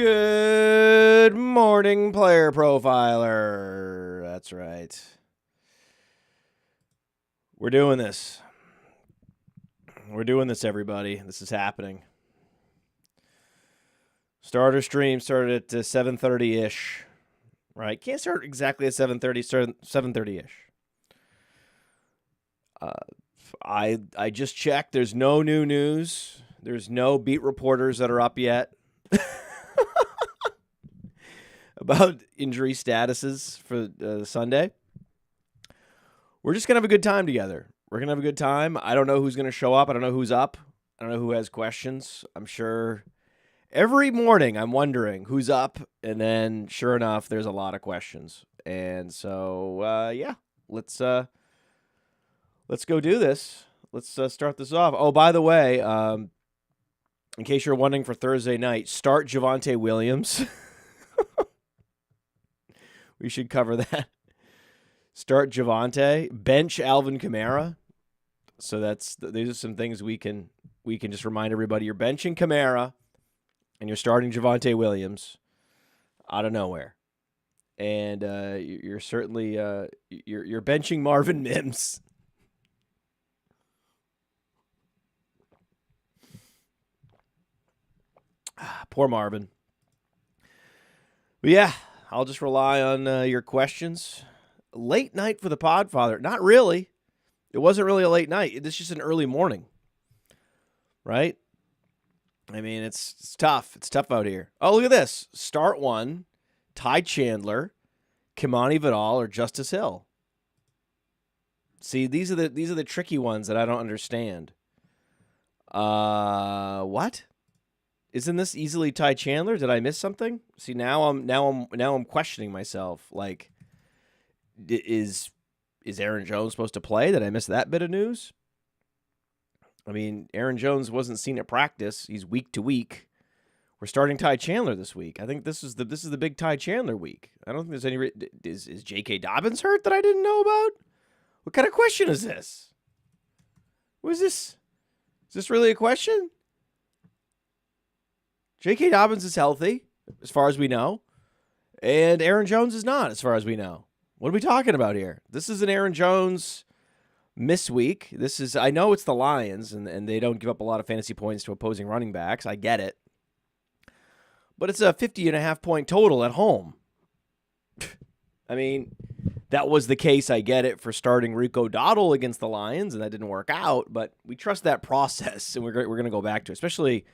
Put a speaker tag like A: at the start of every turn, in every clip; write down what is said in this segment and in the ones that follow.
A: Good morning, player profiler. That's right. We're doing this. We're doing this, everybody. This is happening. Starter stream started at 7:30-ish. Right? Can't start exactly at 7:30. Start 7:30-ish. I just checked. There's no new news. There's no beat reporters that are up yet about injury statuses for Sunday. We're just going to have a good time together. We're going to have a good time. I don't know who's going to show up. I don't know who's up. I don't know who has questions. I'm sure every morning I'm wondering who's up, and then sure enough, there's a lot of questions. And so, yeah, let's go do this. Let's start this off. Oh, by the way, in case you're wondering for Thursday night, start Javonte Williams. We should cover that. Start Javonte, bench Alvin Kamara. So these are some things we can just remind everybody. You're benching Kamara, and you're starting Javonte Williams out of nowhere, and you're certainly you're benching Marvin Mims. Poor Marvin. But yeah, I'll just rely on your questions. Late night for the Podfather. Not really. It wasn't really a late night. It's just an early morning. Right? I mean, it's tough. It's tough out here. Oh, look at this. Start one. Ty Chandler, Kimani Vidal, or Justice Hill. See, these are the tricky ones that I don't understand. What? Isn't this easily Ty Chandler? Did I miss something? See, now I'm questioning myself. Like, is Aaron Jones supposed to play? Did I miss that bit of news? I mean, Aaron Jones wasn't seen at practice. He's week to week. We're starting Ty Chandler this week. I think this is the big Ty Chandler week. I don't think there's any. Is J.K. Dobbins hurt that I didn't know about? What kind of question is this? What is this? Is this really a question? J.K. Dobbins is healthy, as far as we know, and Aaron Jones is not, as far as we know. What are we talking about here? This is an Aaron Jones miss week. I know it's the Lions, and they don't give up a lot of fantasy points to opposing running backs. I get it. But it's a 50.5 point total at home. I mean, that was the case, I get it, for starting Rico Dowdle against the Lions, and that didn't work out, but we trust that process, and we're going to go back to it, especially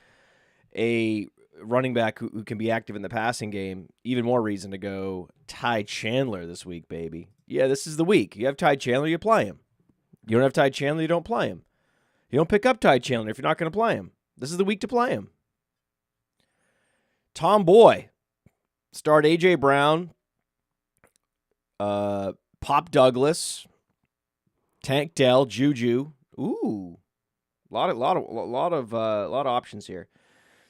A: a running back who can be active in the passing game. Even more reason to go Ty Chandler this week, baby. Yeah, this is the week. You have Ty Chandler, you play him. You don't have Ty Chandler, you don't play him. You don't pick up Ty Chandler if you're not going to play him. This is the week to play him. Tom Boy. Start A.J. Brown. Pop Douglas. Tank Dell. Juju. Ooh. A lot of options here.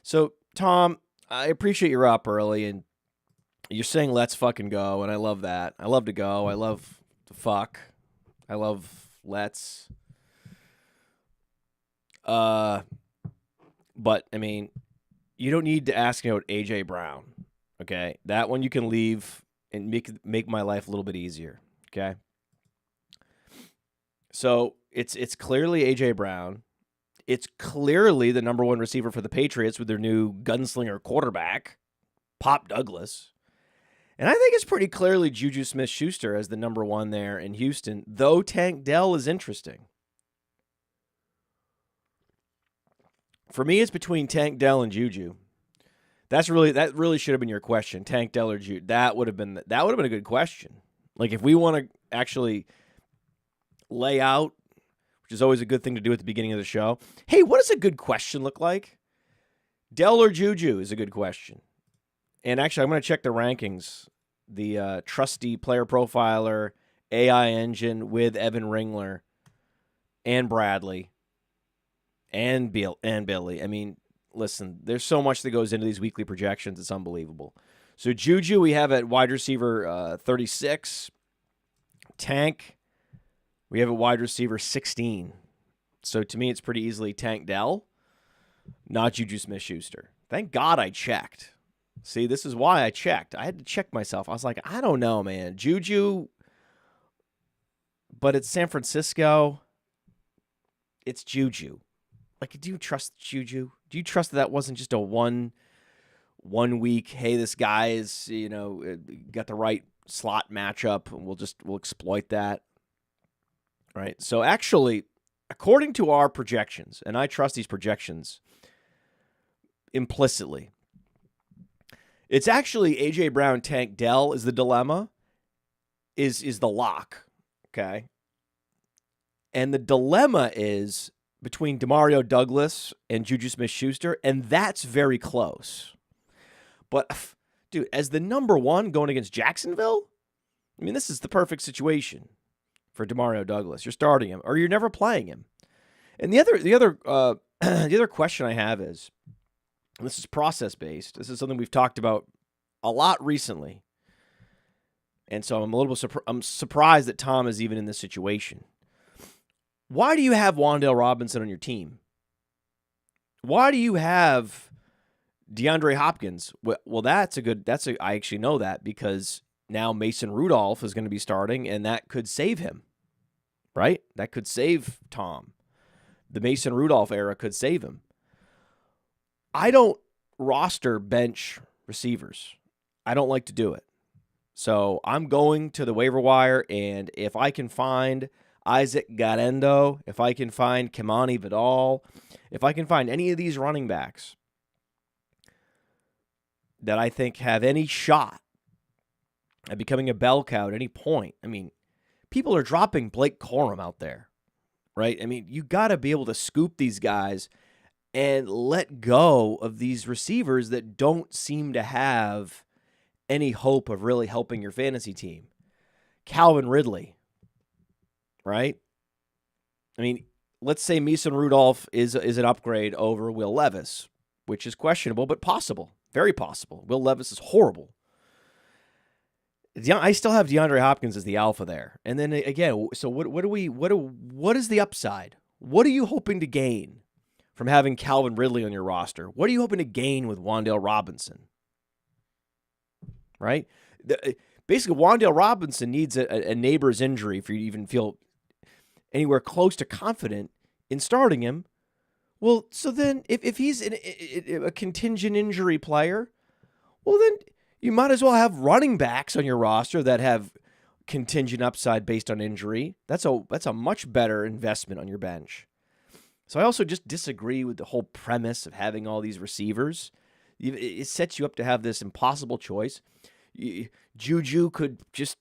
A: So, Tom, I appreciate you're up early, and you're saying let's fucking go, and I love that. I love to go. I love to fuck. I love let's. But, I mean, you don't need to ask me about A.J. Brown, okay? That one you can leave and make my life a little bit easier, okay? So, it's clearly A.J. Brown. It's clearly the number one receiver for the Patriots with their new gunslinger quarterback, Pop Douglas. And I think it's pretty clearly Juju Smith-Schuster as the number one there in Houston, though Tank Dell is interesting. For me, it's between Tank Dell and Juju. That really should have been your question, Tank Dell or Juju. That would have been a good question. Like, if we want to actually lay out, which is always a good thing to do at the beginning of the show. Hey, what does a good question look like? Dell or Juju is a good question. And actually, I'm going to check the rankings. The trusty player profiler AI engine with Evan Ringler and Bradley and Billy. I mean, listen, there's so much that goes into these weekly projections. It's unbelievable. So Juju, we have at wide receiver 36. Tank, we have a wide receiver 16. So to me, it's pretty easily Tank Dell, not Juju Smith-Schuster. Thank God I checked. See, this is why I checked. I had to check myself. I was like, I don't know, man. Juju, but it's San Francisco. It's Juju. Like, do you trust Juju? Do you trust that wasn't just a one week, hey, this guy is, got the right slot matchup, and we'll exploit that. Right? So actually, according to our projections, and I trust these projections implicitly, it's actually A.J. Brown, Tank Dell is the dilemma, is the lock, okay? And the dilemma is between Demario Douglas and Juju Smith-Schuster, and that's very close. But, dude, as the number one going against Jacksonville, I mean, this is the perfect situation for Demario Douglas. You're starting him, or you're never playing him. And the other question I have is, and this is process-based. This is something we've talked about a lot recently. And so I'm a little bit surprised that Tom is even in this situation. Why do you have Wandale Robinson on your team? Why do you have DeAndre Hopkins? Well, I actually know that because now Mason Rudolph is going to be starting, and that could save him, right? That could save Tom. The Mason Rudolph era could save him. I don't roster bench receivers. I don't like to do it. So I'm going to the waiver wire, and if I can find Isaac Garendo, if I can find Kimani Vidal, if I can find any of these running backs that I think have any shot at becoming a bell cow at any point. I mean, people are dropping Blake Corum out there, right? I mean, you got to be able to scoop these guys and let go of these receivers that don't seem to have any hope of really helping your fantasy team. Calvin Ridley, right? I mean, let's say Mason Rudolph is an upgrade over Will Levis, which is questionable, but possible. Very possible. Will Levis is horrible. I still have DeAndre Hopkins as the alpha there. And then again, so what is the upside? What are you hoping to gain from having Calvin Ridley on your roster? What are you hoping to gain with Wandale Robinson? Right? Basically, Wandale Robinson needs a neighbor's injury for you to even feel anywhere close to confident in starting him. Well, so then if he's a contingent injury player, well, then you might as well have running backs on your roster that have contingent upside based on injury. That's a much better investment on your bench. So I also just disagree with the whole premise of having all these receivers. It sets you up to have this impossible choice. Juju could just,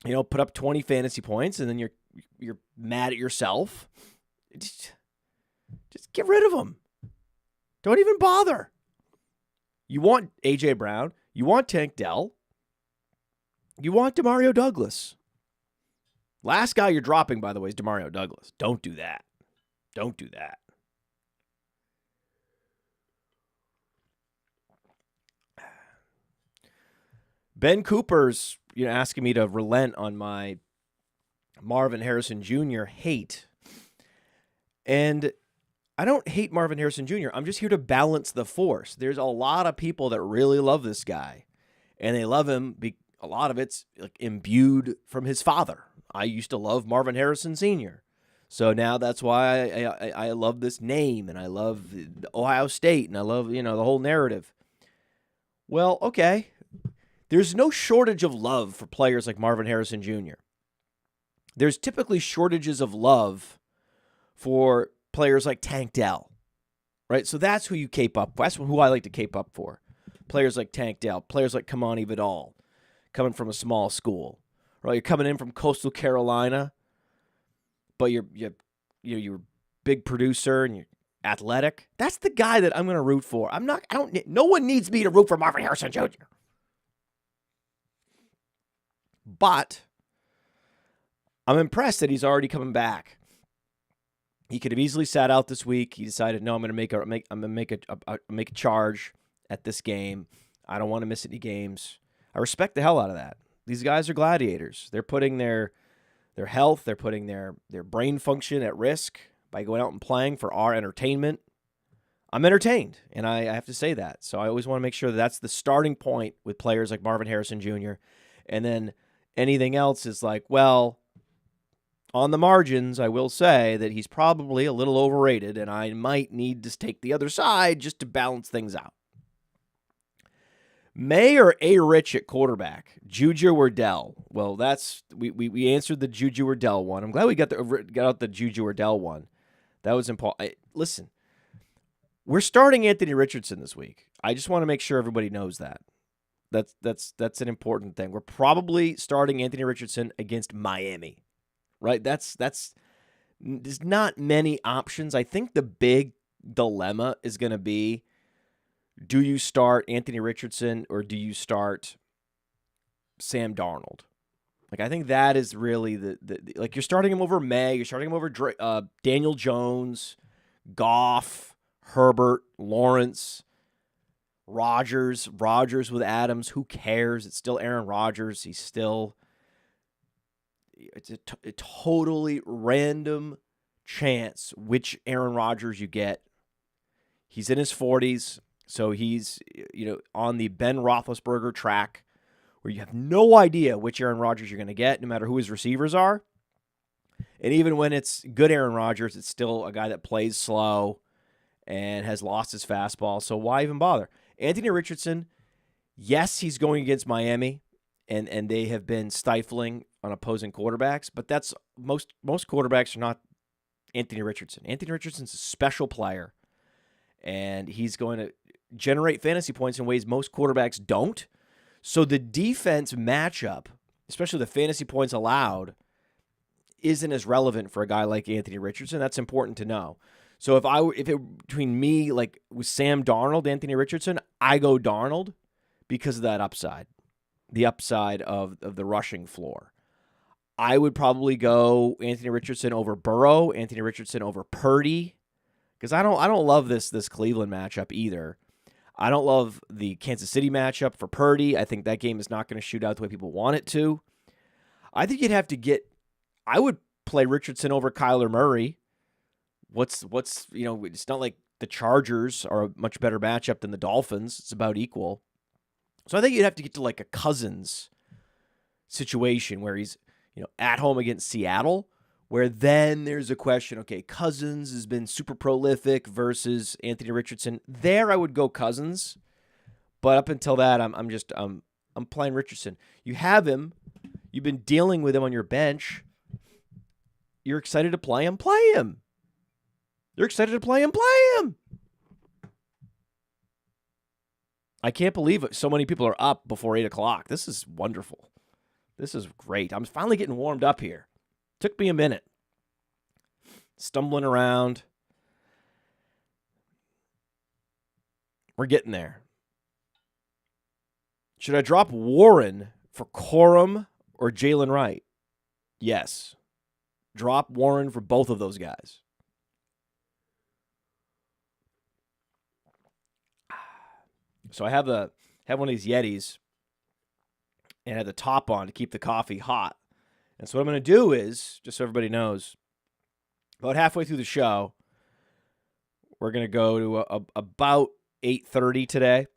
A: put up 20 fantasy points, and then you're mad at yourself. Just get rid of him. Don't even bother. You want A.J. Brown. You want Tank Dell. You want Demario Douglas. Last guy you're dropping, by the way, is Demario Douglas. Don't do that. Don't do that. Ben Cooper's asking me to relent on my Marvin Harrison Jr. hate. And I don't hate Marvin Harrison Jr. I'm just here to balance the force. There's a lot of people that really love this guy. And they love him. A lot of it's imbued from his father. I used to love Marvin Harrison Sr. So now that's why I love this name, and I love Ohio State, and I love, the whole narrative. Well, okay. There's no shortage of love for players like Marvin Harrison Jr. There's typically shortages of love for players like Tank Dell, right? So that's who you cape up. That's who I like to cape up for. Players like Tank Dell, players like Kimani Vidal, coming from a small school, right? You're coming in from Coastal Carolina, but you're a big producer and you're athletic. That's the guy that I'm going to root for. No one needs me to root for Marvin Harrison Jr. But I'm impressed that he's already coming back. He could have easily sat out this week. He decided, no, I'm going to make a charge at this game. I don't want to miss any games. I respect the hell out of that. These guys are gladiators. They're putting their health, they're putting their brain function at risk by going out and playing for our entertainment. I'm entertained, and I have to say that. So I always want to make sure that's the starting point with players like Marvin Harrison Jr. And then anything else is like, well, on the margins, I will say that he's probably a little overrated, and I might need to take the other side just to balance things out. May or A. Rich at quarterback? Juju or Dell? Well, we answered the Juju or Dell one. I'm glad we got out the Juju or Dell one. That was important. Listen, we're starting Anthony Richardson this week. I just want to make sure everybody knows that. That's an important thing. We're probably starting Anthony Richardson against Miami, right? There's not many options. I think the big dilemma is going to be, do you start Anthony Richardson or do you start Sam Darnold? Like, I think that is really like, you're starting him over May, you're starting him over Daniel Jones, Goff, Herbert, Lawrence, Rodgers with Adams. Who cares? It's still Aaron Rodgers. It's a totally random chance which Aaron Rodgers you get. He's in his 40s. So he's, on the Ben Roethlisberger track where you have no idea which Aaron Rodgers you're going to get, no matter who his receivers are. And even when it's good Aaron Rodgers, it's still a guy that plays slow and has lost his fastball. So why even bother? Anthony Richardson, yes, he's going against Miami, and they have been stifling on opposing quarterbacks, but that's most quarterbacks are not Anthony Richardson. Anthony Richardson's a special player, and he's going to generate fantasy points in ways most quarterbacks don't. So the defense matchup, especially the fantasy points allowed, isn't as relevant for a guy like Anthony Richardson. That's important to know. So if it between me, like with Sam Darnold, Anthony Richardson, I go Darnold because of that upside, the upside of the rushing floor. I would probably go Anthony Richardson over Burrow, Anthony Richardson over Purdy, because I don't love this Cleveland matchup either. I don't love the Kansas City matchup for Purdy. I think that game is not going to shoot out the way people want it to. I think you'd have to I would play Richardson over Kyler Murray. It's not like the Chargers are a much better matchup than the Dolphins. It's about equal. So I think you'd have to get to like a Cousins situation where he's, at home against Seattle, where then there's a question, okay, Cousins has been super prolific versus Anthony Richardson. There I would go Cousins, but up until that, I'm playing Richardson. You have him. You've been dealing with him on your bench. You're excited to play him? Play him. You're excited to play him? Play him. I can't believe it. So many people are up before 8 o'clock. This is wonderful. This is great. I'm finally getting warmed up here. Took me a minute. Stumbling around. We're getting there. Should I drop Warren for Corum or Jalen Wright? Yes. Drop Warren for both of those guys. So I have one of these Yetis and I had the top on to keep the coffee hot. And so what I'm going to do is, just so everybody knows, about halfway through the show, we're going to go to about 8:30 today.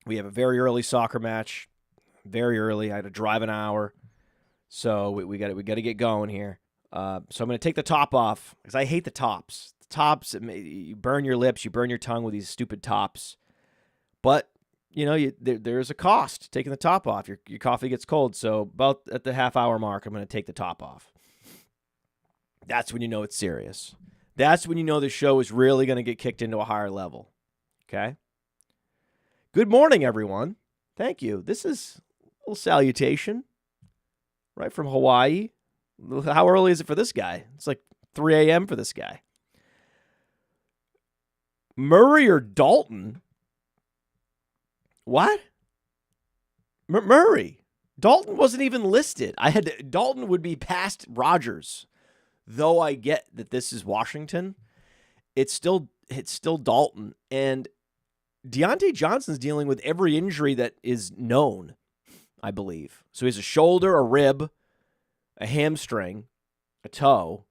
A: We have a very early soccer match, very early. I had to drive an hour, so we got to get going here. So I'm going to take the top off because I hate the tops. The tops, you burn your lips, you burn your tongue with these stupid tops. But there's a cost taking the top off. Your coffee gets cold. So about at the half-hour mark, I'm going to take the top off. That's when you know it's serious. That's when you know the show is really going to get kicked into a higher level. Okay? Good morning, everyone. Thank you. This is a little salutation right from Hawaii. How early is it for this guy? It's like 3 a.m. for this guy. Murray or Dalton? What? Murray. Dalton wasn't even listed. Dalton would be past Rodgers. Though I get that this is Washington, it's still Dalton. And Deontay Johnson's dealing with every injury that is known, I believe. So he has a shoulder, a rib, a hamstring, a toe,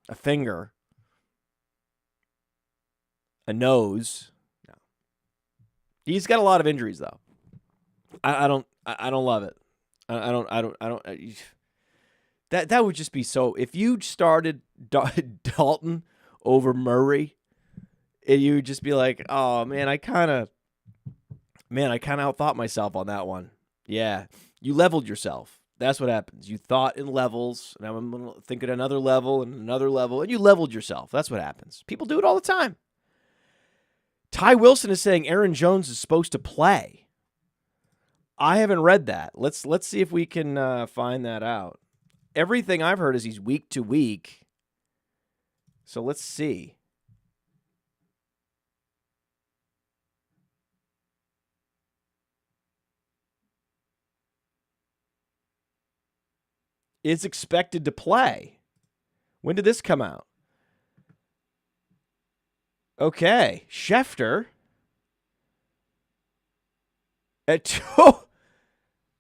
A: a finger. a nose. No. He's got a lot of injuries though. I don't love it. I don't. That would just be so. If you started Dalton over Murray, you would just be like, oh man, I kind of outthought myself on that one. Yeah, you leveled yourself. That's what happens. You thought in levels, and I'm thinking another level and another level, and you leveled yourself. That's what happens. People do it all the time. Ty Wilson is saying Aaron Jones is supposed to play. I haven't read that. Let's see if we can find that out. Everything I've heard is he's week to week. So let's see. Is expected to play. When did this come out? Okay. Schefter. At 2.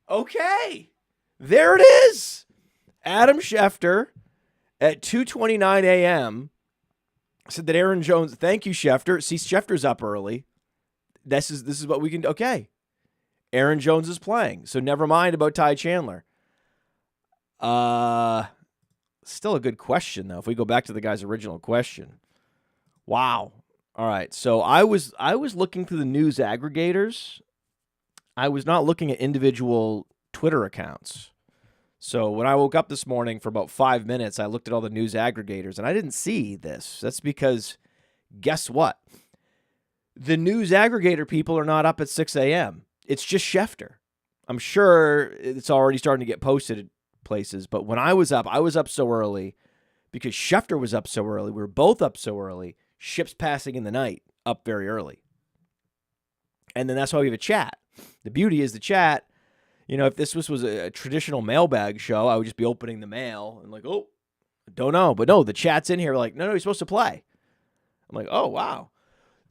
A: Okay. There it is. Adam Schefter at 2:29 a.m. said that Aaron Jones, thank you, Schefter. See, Schefter's up early. This is what we can do. Okay. Aaron Jones is playing. So never mind about Ty Chandler. Still a good question, though, if we go back to the guy's original question. Wow. All right. So I was looking through the news aggregators. I was not looking at individual Twitter accounts. So when I woke up this morning for about 5 minutes, I looked at all the news aggregators, and I didn't see this. That's because, guess what? The news aggregator people are not up at 6 a.m. It's just Schefter. I'm sure it's already starting to get posted at places, but when I was up so early because Schefter was up so early. We were both up so early. Ships passing in the night, up very early. And then that's why we have a chat. The beauty is the chat. You know, if this was a traditional mailbag show, I would just be opening the mail and like, oh, don't know. But no, the chat's in here like, no, he's supposed to play. I'm like, oh, wow.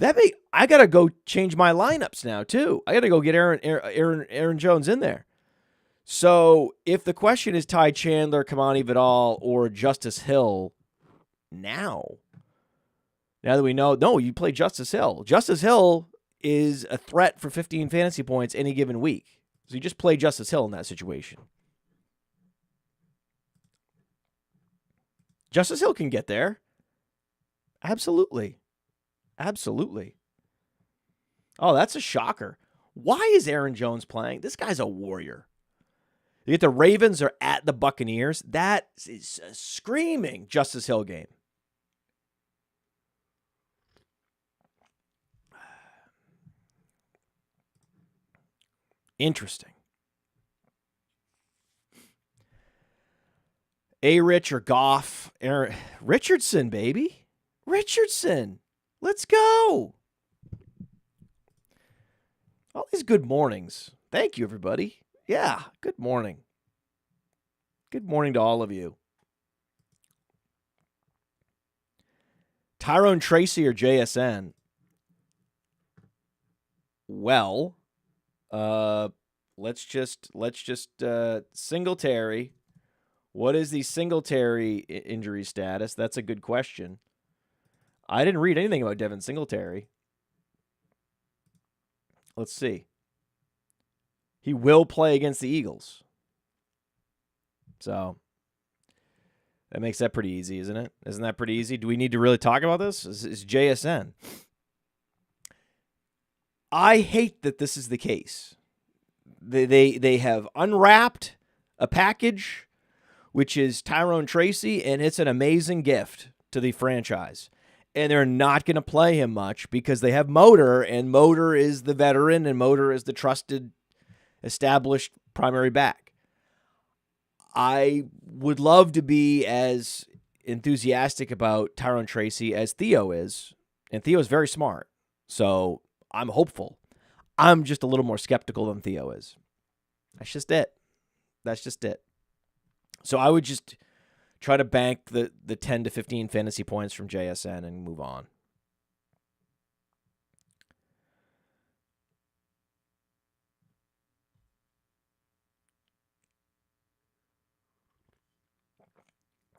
A: I got to go change my lineups now, too. I got to go get Aaron Jones in there. So if the question is Ty Chandler, Kamani Vidal, or Justice Hill now that we know, no, you play Justice Hill. Justice Hill is a threat for 15 fantasy points any given week. So you just play Justice Hill in that situation. Justice Hill can get there. Absolutely. Absolutely. Oh, that's a shocker. Why is Aaron Jones playing? This guy's a warrior. You get the Ravens are at the Buccaneers. That is a screaming Justice Hill game. Interesting. A-Rich or Goff? Richardson, baby. Richardson. Let's go. All these good mornings. Thank you, everybody. Yeah, good morning. Good morning to all of you. Tyrone Tracy or JSN? Well, let's just Singletary. What is the Singletary injury status? That's a good question. I didn't read anything about Devin Singletary. Let's see. He will play against the Eagles. So that makes that pretty easy, isn't it? Isn't that pretty easy? Do we need to really talk about this? It's JSN. I hate that this is the case. They have unwrapped a package, which is Tyrone Tracy, and it's an amazing gift to the franchise. And they're not going to play him much because they have Motor, and Motor is the veteran, and Motor is the trusted, established primary back. I would love to be as enthusiastic about Tyrone Tracy as Theo is, and Theo is very smart. So I'm hopeful. I'm just a little more skeptical than Theo is. That's just it. So I would just try to bank the 10 to 15 fantasy points from JSN and move on.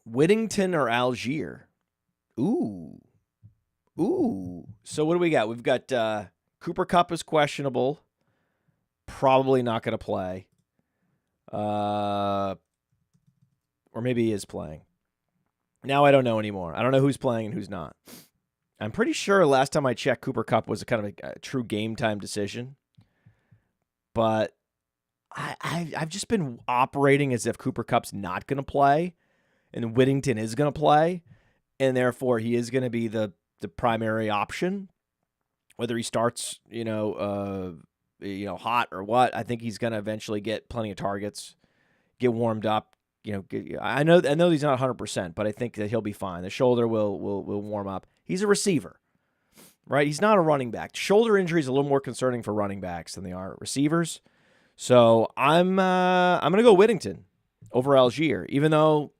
A: Whittington or Algier? Ooh. Ooh. So what do we got? We've got Cooper Kupp is questionable. Probably not going to play. Or maybe he is playing. Now I don't know anymore. I don't know who's playing and who's not. I'm pretty sure last time I checked, Cooper Kupp was a kind of a true game time decision. But I've just been operating as if Cooper Kupp's not going to play and Whittington is going to play, and therefore he is going to be the primary option. Whether he starts, hot or what, I think he's going to eventually get plenty of targets, get warmed up. I know he's not 100%, but I think that he'll be fine. The shoulder will warm up. He's a receiver, right? He's not a running back. Shoulder injuries are a little more concerning for running backs than they are receivers. So I'm going to go Whittington over Algier, even though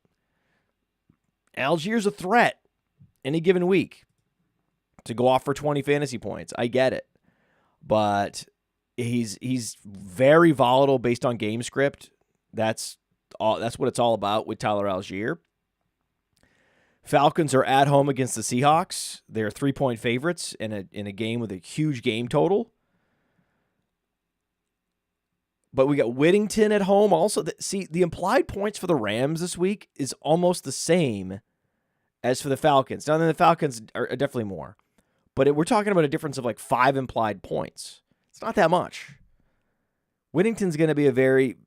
A: Algier's a threat any given week to go off for 20 fantasy points. I get it, but he's very volatile based on game script. That's what it's all about with Tyler Algier. Falcons are at home against the Seahawks. They're 3-point favorites in a game with a huge game total. But we got Whittington at home also. The implied points for the Rams this week is almost the same as for the Falcons. Now, then the Falcons are definitely more. But we're talking about a difference of like 5 implied points. It's not that much. Whittington's going to be a very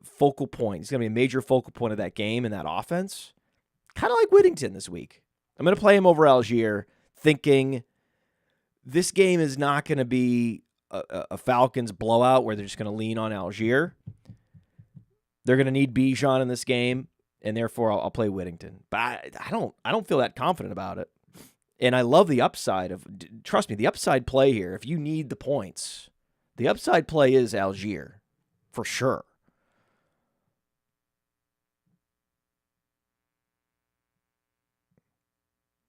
A: focal point. He's going to be a major focal point of that game and that offense. Kind of like Whittington this week. I'm going to play him over Algier, thinking this game is not going to be a Falcons blowout where they're just going to lean on Algier. They're going to need Bijan in this game, and therefore I'll play Whittington. But I don't feel that confident about it. And I love the upside of, trust me, the upside play here. If you need the points, the upside play is Algier, for sure.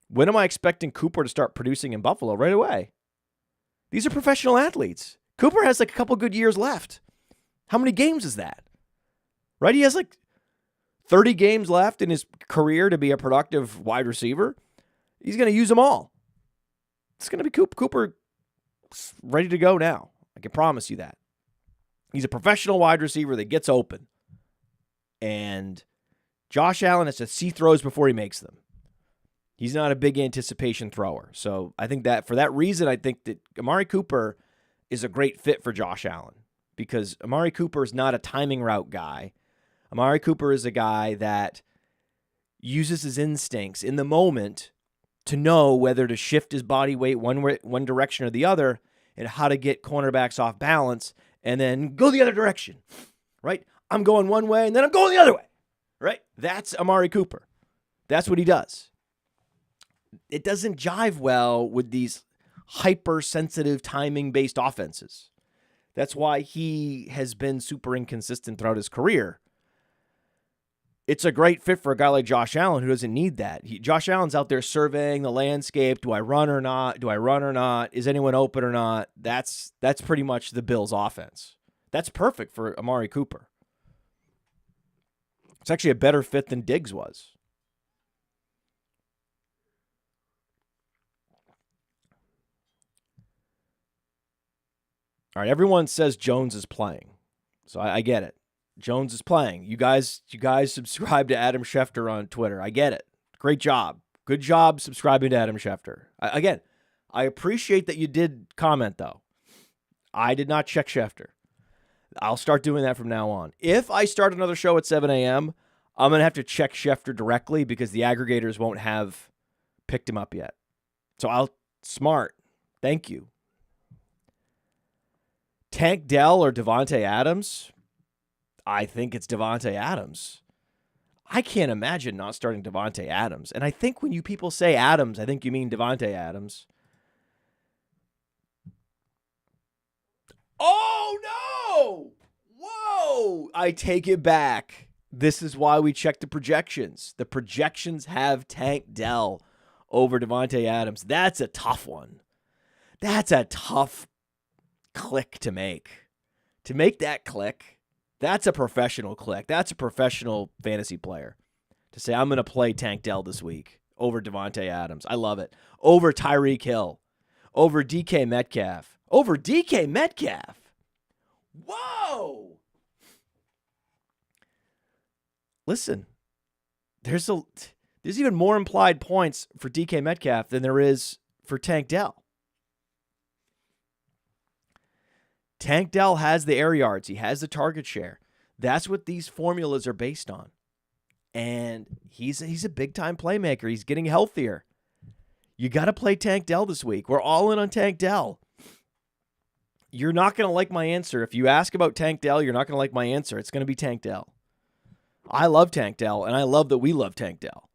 A: When am I expecting Cooper to start producing in Buffalo? Right away. These are professional athletes. Cooper has like a couple good years left. How many games is that? Right? He has like 30 games left in his career to be a productive wide receiver. He's going to use them all. It's going to be Cooper ready to go now. I can promise you that. He's a professional wide receiver that gets open. And Josh Allen has to see throws before he makes them. He's not a big anticipation thrower. So I think that for that reason, I think that Amari Cooper is a great fit for Josh Allen because Amari Cooper is not a timing route guy. Amari Cooper is a guy that uses his instincts in the moment to know whether to shift his body weight one direction or the other and how to get cornerbacks off balance and then go the other direction, right? I'm going one way and then I'm going the other way, right? That's Amari Cooper. That's what he does. It doesn't jive well with these hypersensitive timing-based offenses. That's why he has been super inconsistent throughout his career. It's a great fit for a guy like Josh Allen who doesn't need that. Josh Allen's out there surveying the landscape. Do I run or not? Do I run or not? Is anyone open or not? That's pretty much the Bills' offense. That's perfect for Amari Cooper. It's actually a better fit than Diggs was. All right, everyone says Jones is playing. So I get it. Jones is playing. You guys subscribe to Adam Schefter on Twitter. I get it. Great job. Good job subscribing to Adam Schefter. Again, I appreciate that you did comment, though. I did not check Schefter. I'll start doing that from now on. If I start another show at 7 a.m., I'm going to have to check Schefter directly because the aggregators won't have picked him up yet. So smart. Thank you. Tank Dell or Devontae Adams? I think it's Devontae Adams. I can't imagine not starting Devontae Adams. And I think when you people say Adams, I think you mean Devontae Adams. Oh, no! Whoa! I take it back. This is why we check the projections. The projections have Tank Dell over Devontae Adams. That's a tough one. That's a tough click to make. To make that click, that's a professional click. That's a professional fantasy player. To say, I'm going to play Tank Dell this week over Devontae Adams. I love it. Over Tyreek Hill. Over DK Metcalf. Over DK Metcalf. Whoa! Listen, there's even more implied points for DK Metcalf than there is for Tank Dell. Tank Dell has the air yards. He has the target share. That's what these formulas are based on. And he's a big-time playmaker. He's getting healthier. You got to play Tank Dell this week. We're all in on Tank Dell. You're not going to like my answer. If you ask about Tank Dell, you're not going to like my answer. It's going to be Tank Dell. I love Tank Dell, and I love that we love Tank Dell.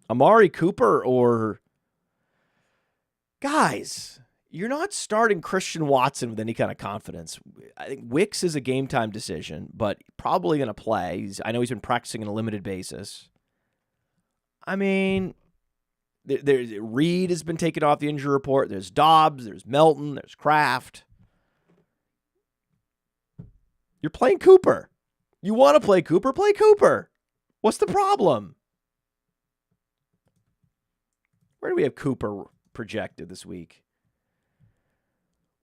A: Amari Cooper or... Guys, you're not starting Christian Watson with any kind of confidence. I think Wicks is a game-time decision, but probably going to play. I know he's been practicing on a limited basis. I mean, Reed has been taken off the injury report. There's Dobbs, there's Melton, there's Kraft. You're playing Cooper. You want to play Cooper? Play Cooper. What's the problem? Where do we have Cooper projected this week?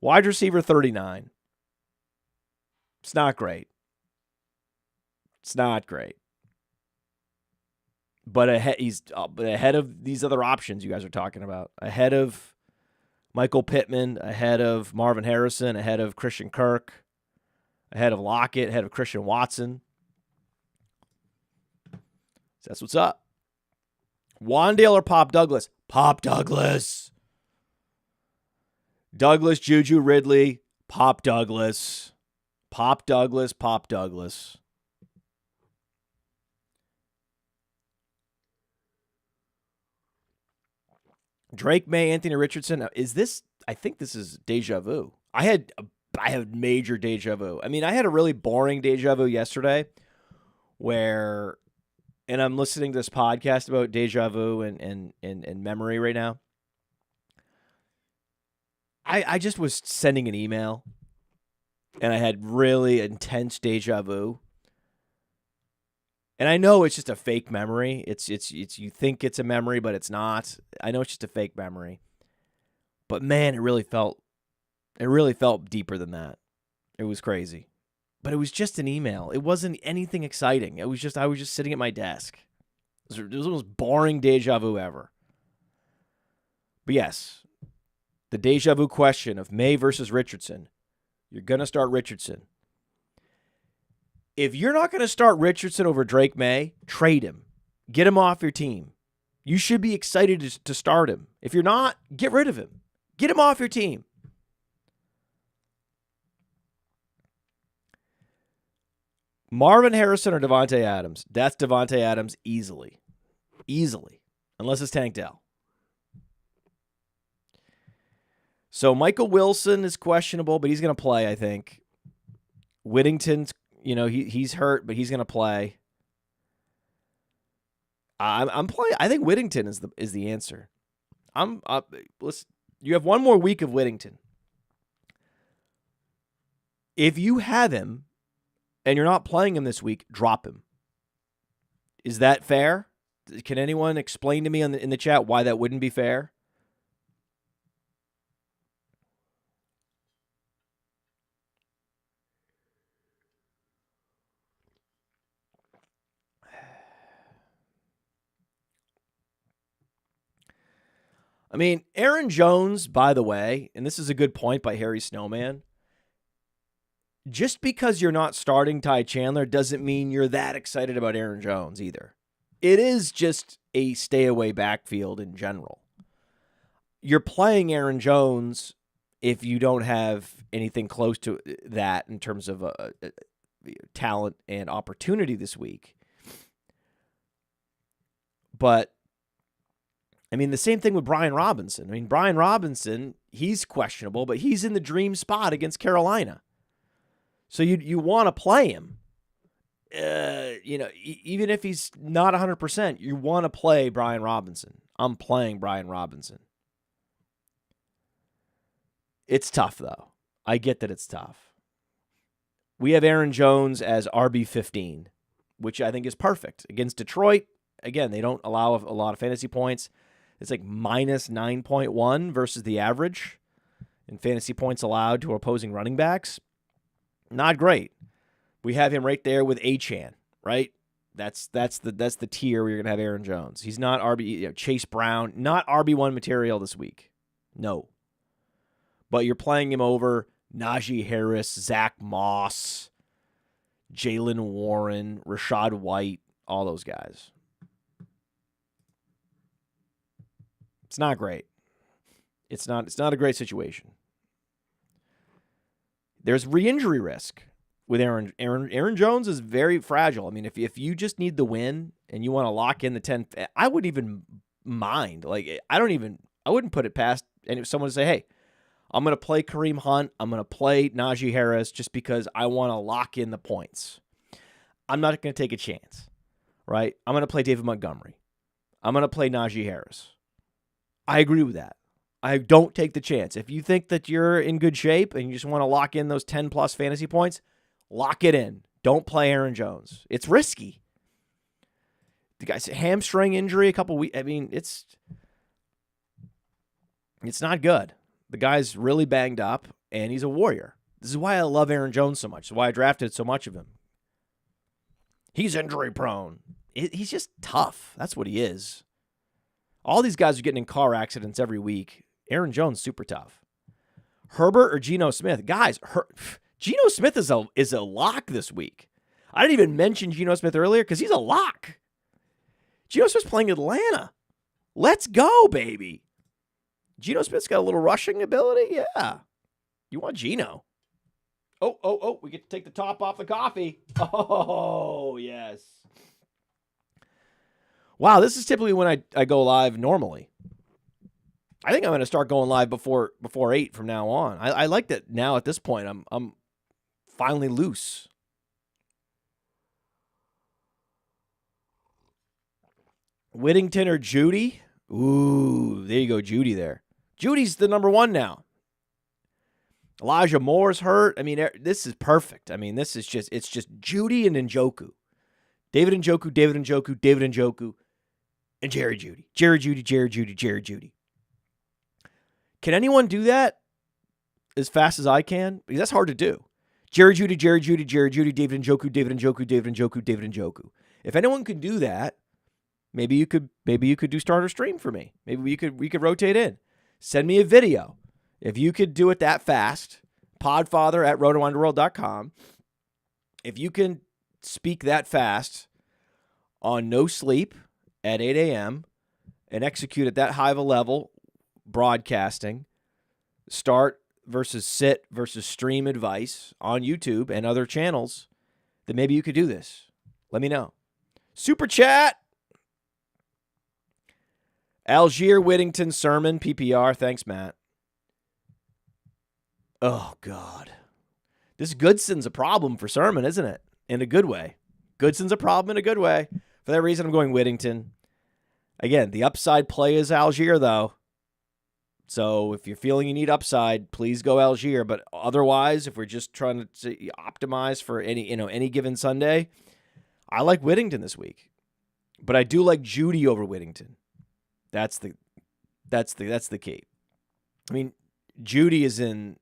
A: Wide receiver 39. It's not great. It's not great. But he's ahead of these other options you guys are talking about. Ahead of Michael Pittman, ahead of Marvin Harrison, ahead of Christian Kirk, ahead of Lockett, ahead of Christian Watson. So that's what's up. Wandale or Pop Douglas? Pop Douglas. Douglas, Juju, Ridley, Pop Douglas. Pop Douglas, Pop Douglas. Drake May, Anthony Richardson. Is this, I think this is deja vu. I had major deja vu. I mean, I had a really boring deja vu yesterday where, and I'm listening to this podcast about deja vu and memory right now. I just was sending an email and I had really intense deja vu. And I know it's just a fake memory. It's you think it's a memory, but it's not. I know it's just a fake memory. But man, it really felt deeper than that. It was crazy. But it was just an email. It wasn't anything exciting. I was just sitting at my desk. It was the most boring deja vu ever. But yes, the deja vu question of May versus Richardson. You're going to start Richardson. If you're not going to start Richardson over Drake May, trade him. Get him off your team. You should be excited to start him. If you're not, get rid of him. Get him off your team. Marvin Harrison or Devontae Adams? That's Devontae Adams easily. Easily. Unless it's Tank Dell. So Michael Wilson is questionable, but he's going to play, I think. Whittington's, he's hurt, but he's going to play. I'm playing. I think Whittington is the answer. Listen, you have one more week of Whittington. If you have him and you're not playing him this week, drop him. Is that fair? Can anyone explain to me in the chat why that wouldn't be fair? I mean, Aaron Jones, by the way, and this is a good point by Harry Snowman, just because you're not starting Ty Chandler doesn't mean you're that excited about Aaron Jones either. It is just a stay-away backfield in general. You're playing Aaron Jones if you don't have anything close to that in terms of talent and opportunity this week. But I mean, the same thing with Brian Robinson. I mean, Brian Robinson, he's questionable, but he's in the dream spot against Carolina. So you want to play him. Even if he's not 100%, you want to play Brian Robinson. I'm playing Brian Robinson. It's tough, though. I get that it's tough. We have Aaron Jones as RB15. which I think is perfect. Against Detroit, again, they don't allow a lot of fantasy points. It's like minus 9.1 versus the average in fantasy points allowed to opposing running backs. Not great. We have him right there with Achane, right? That's the tier where you're going to have Aaron Jones. He's not Chase Brown, not RB1 material this week. No. But you're playing him over Najee Harris, Zach Moss, Jalen Warren, Rashad White, all those guys. It's not great. It's not a great situation. There's re-injury risk with Aaron Jones is very fragile. I mean, if you just need the win and you want to lock in the 10, I wouldn't even mind. Like I wouldn't put it past someone to say, hey, I'm going to play Kareem Hunt. I'm going to play Najee Harris just because I want to lock in the points. I'm not going to take a chance, right? I'm going to play David Montgomery. I'm going to play Najee Harris. I agree with that. I don't take the chance. If you think that you're in good shape and you just want to lock in those 10-plus fantasy points, lock it in. Don't play Aaron Jones. It's risky. The guy's hamstring injury a couple weeks. I mean, it's not good. The guy's really banged up, and he's a warrior. This is why I love Aaron Jones so much. This is why I drafted so much of him. He's injury prone. He's just tough. That's what he is. All these guys are getting in car accidents every week. Aaron Jones, super tough. Herbert or Geno Smith? Guys, Geno Smith is a lock this week. I didn't even mention Geno Smith earlier because he's a lock. Geno Smith's playing Atlanta. Let's go, baby. Geno Smith's got a little rushing ability. Yeah. You want Geno. Oh, we get to take the top off the coffee. Oh, yes. Wow, this is typically when I go live normally. I think I'm going to start going live before 8 from now on. I like that now at this point. I'm finally loose. Whittington or Jeudy? Ooh, there you go, Jeudy there. Judy's the number one now. Elijah Moore's hurt. I mean, this is perfect. I mean, it's just Jeudy and Njoku. David Njoku, and Jerry Jeudy. Jerry Jeudy. Can anyone do that as fast as I can? Because that's hard to do. Jerry Jeudy, David Njoku. If anyone could do that, maybe you could do starter stream for me. Maybe we could rotate in. Send me a video. If you could do it that fast, Podfather at rotounderworld.com. If you can speak that fast on no sleep at 8 a.m. and execute at that high of a level, broadcasting, start versus sit versus stream advice on YouTube and other channels, then maybe you could do this. Let me know. Super chat. Algier, Whittington, Sermon, PPR. Thanks, Matt. Oh, God. This Goodson's a problem for Sermon, isn't it? In a good way. Goodson's a problem in a good way. For that reason, I'm going Whittington. Again, the upside play is Algier, though. So if you're feeling you need upside, please go Algier. But otherwise, if we're just trying to optimize for any given Sunday, I like Whittington this week. But I do like Jeudy over Whittington. That's the key. I mean, Jeudy is in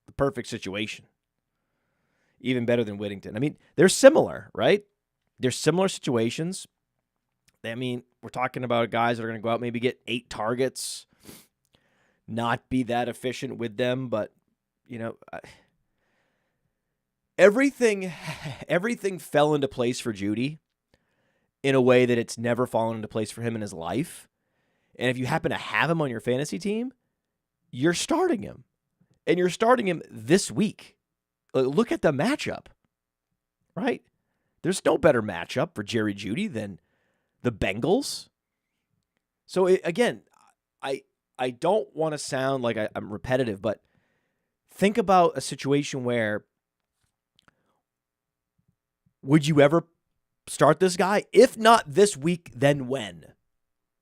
A: the perfect situation. Even better than Whittington. I mean, they're similar, right? They're similar situations. I mean, we're talking about guys that are going to go out, maybe get 8 targets, not be that efficient with them, but everything fell into place for Jeudy in a way that it's never fallen into place for him in his life. And if you happen to have him on your fantasy team, you're starting him. And you're starting him this week. Look at the matchup, right? There's no better matchup for Jerry Jeudy than the Bengals. So, again, I don't want to sound like I'm repetitive, but think about a situation where would you ever start this guy? If not this week, then when?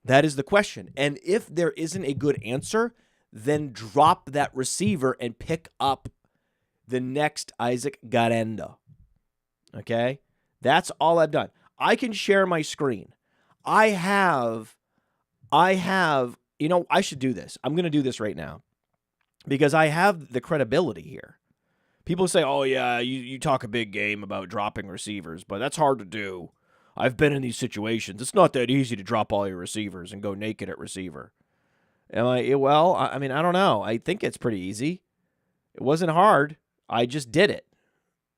A: That is the question. And if there isn't a good answer, then drop that receiver and pick up the next Isaac Garenda. Okay? That's all I've done. I can share my screen. I have, I should do this. I'm going to do this right now because I have the credibility here. People say, oh, yeah, you talk a big game about dropping receivers, but that's hard to do. I've been in these situations. It's not that easy to drop all your receivers and go naked at receiver. Am I? Well, I mean, I don't know. I think it's pretty easy. It wasn't hard. I just did it,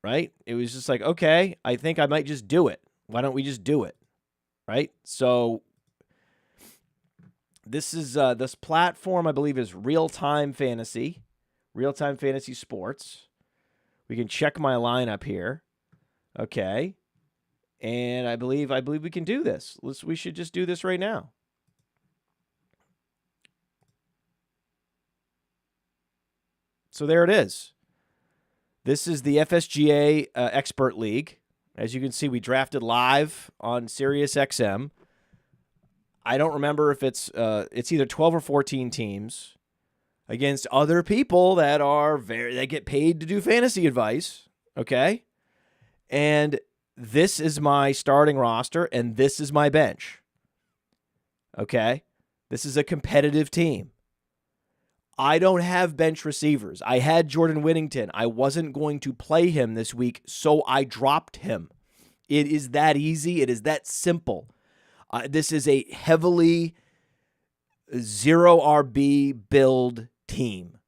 A: right? It was just like, okay, I think I might just do it. Why don't we just do it, right? So this is this platform, I believe, is Real-Time Fantasy Sports. We can check my lineup here. Okay. And I believe we can do this. We should just do this right now. So there it is. This is the FSGA Expert League. As you can see, we drafted live on SiriusXM. I don't remember if it's either 12 or 14 teams against other people that they get paid to do fantasy advice, okay? And this is my starting roster, and this is my bench, okay? This is a competitive team. I don't have bench receivers. I had Jordan Whittington. I wasn't going to play him this week, so I dropped him. It is that easy. It is that simple. This is a heavily zero RB build team,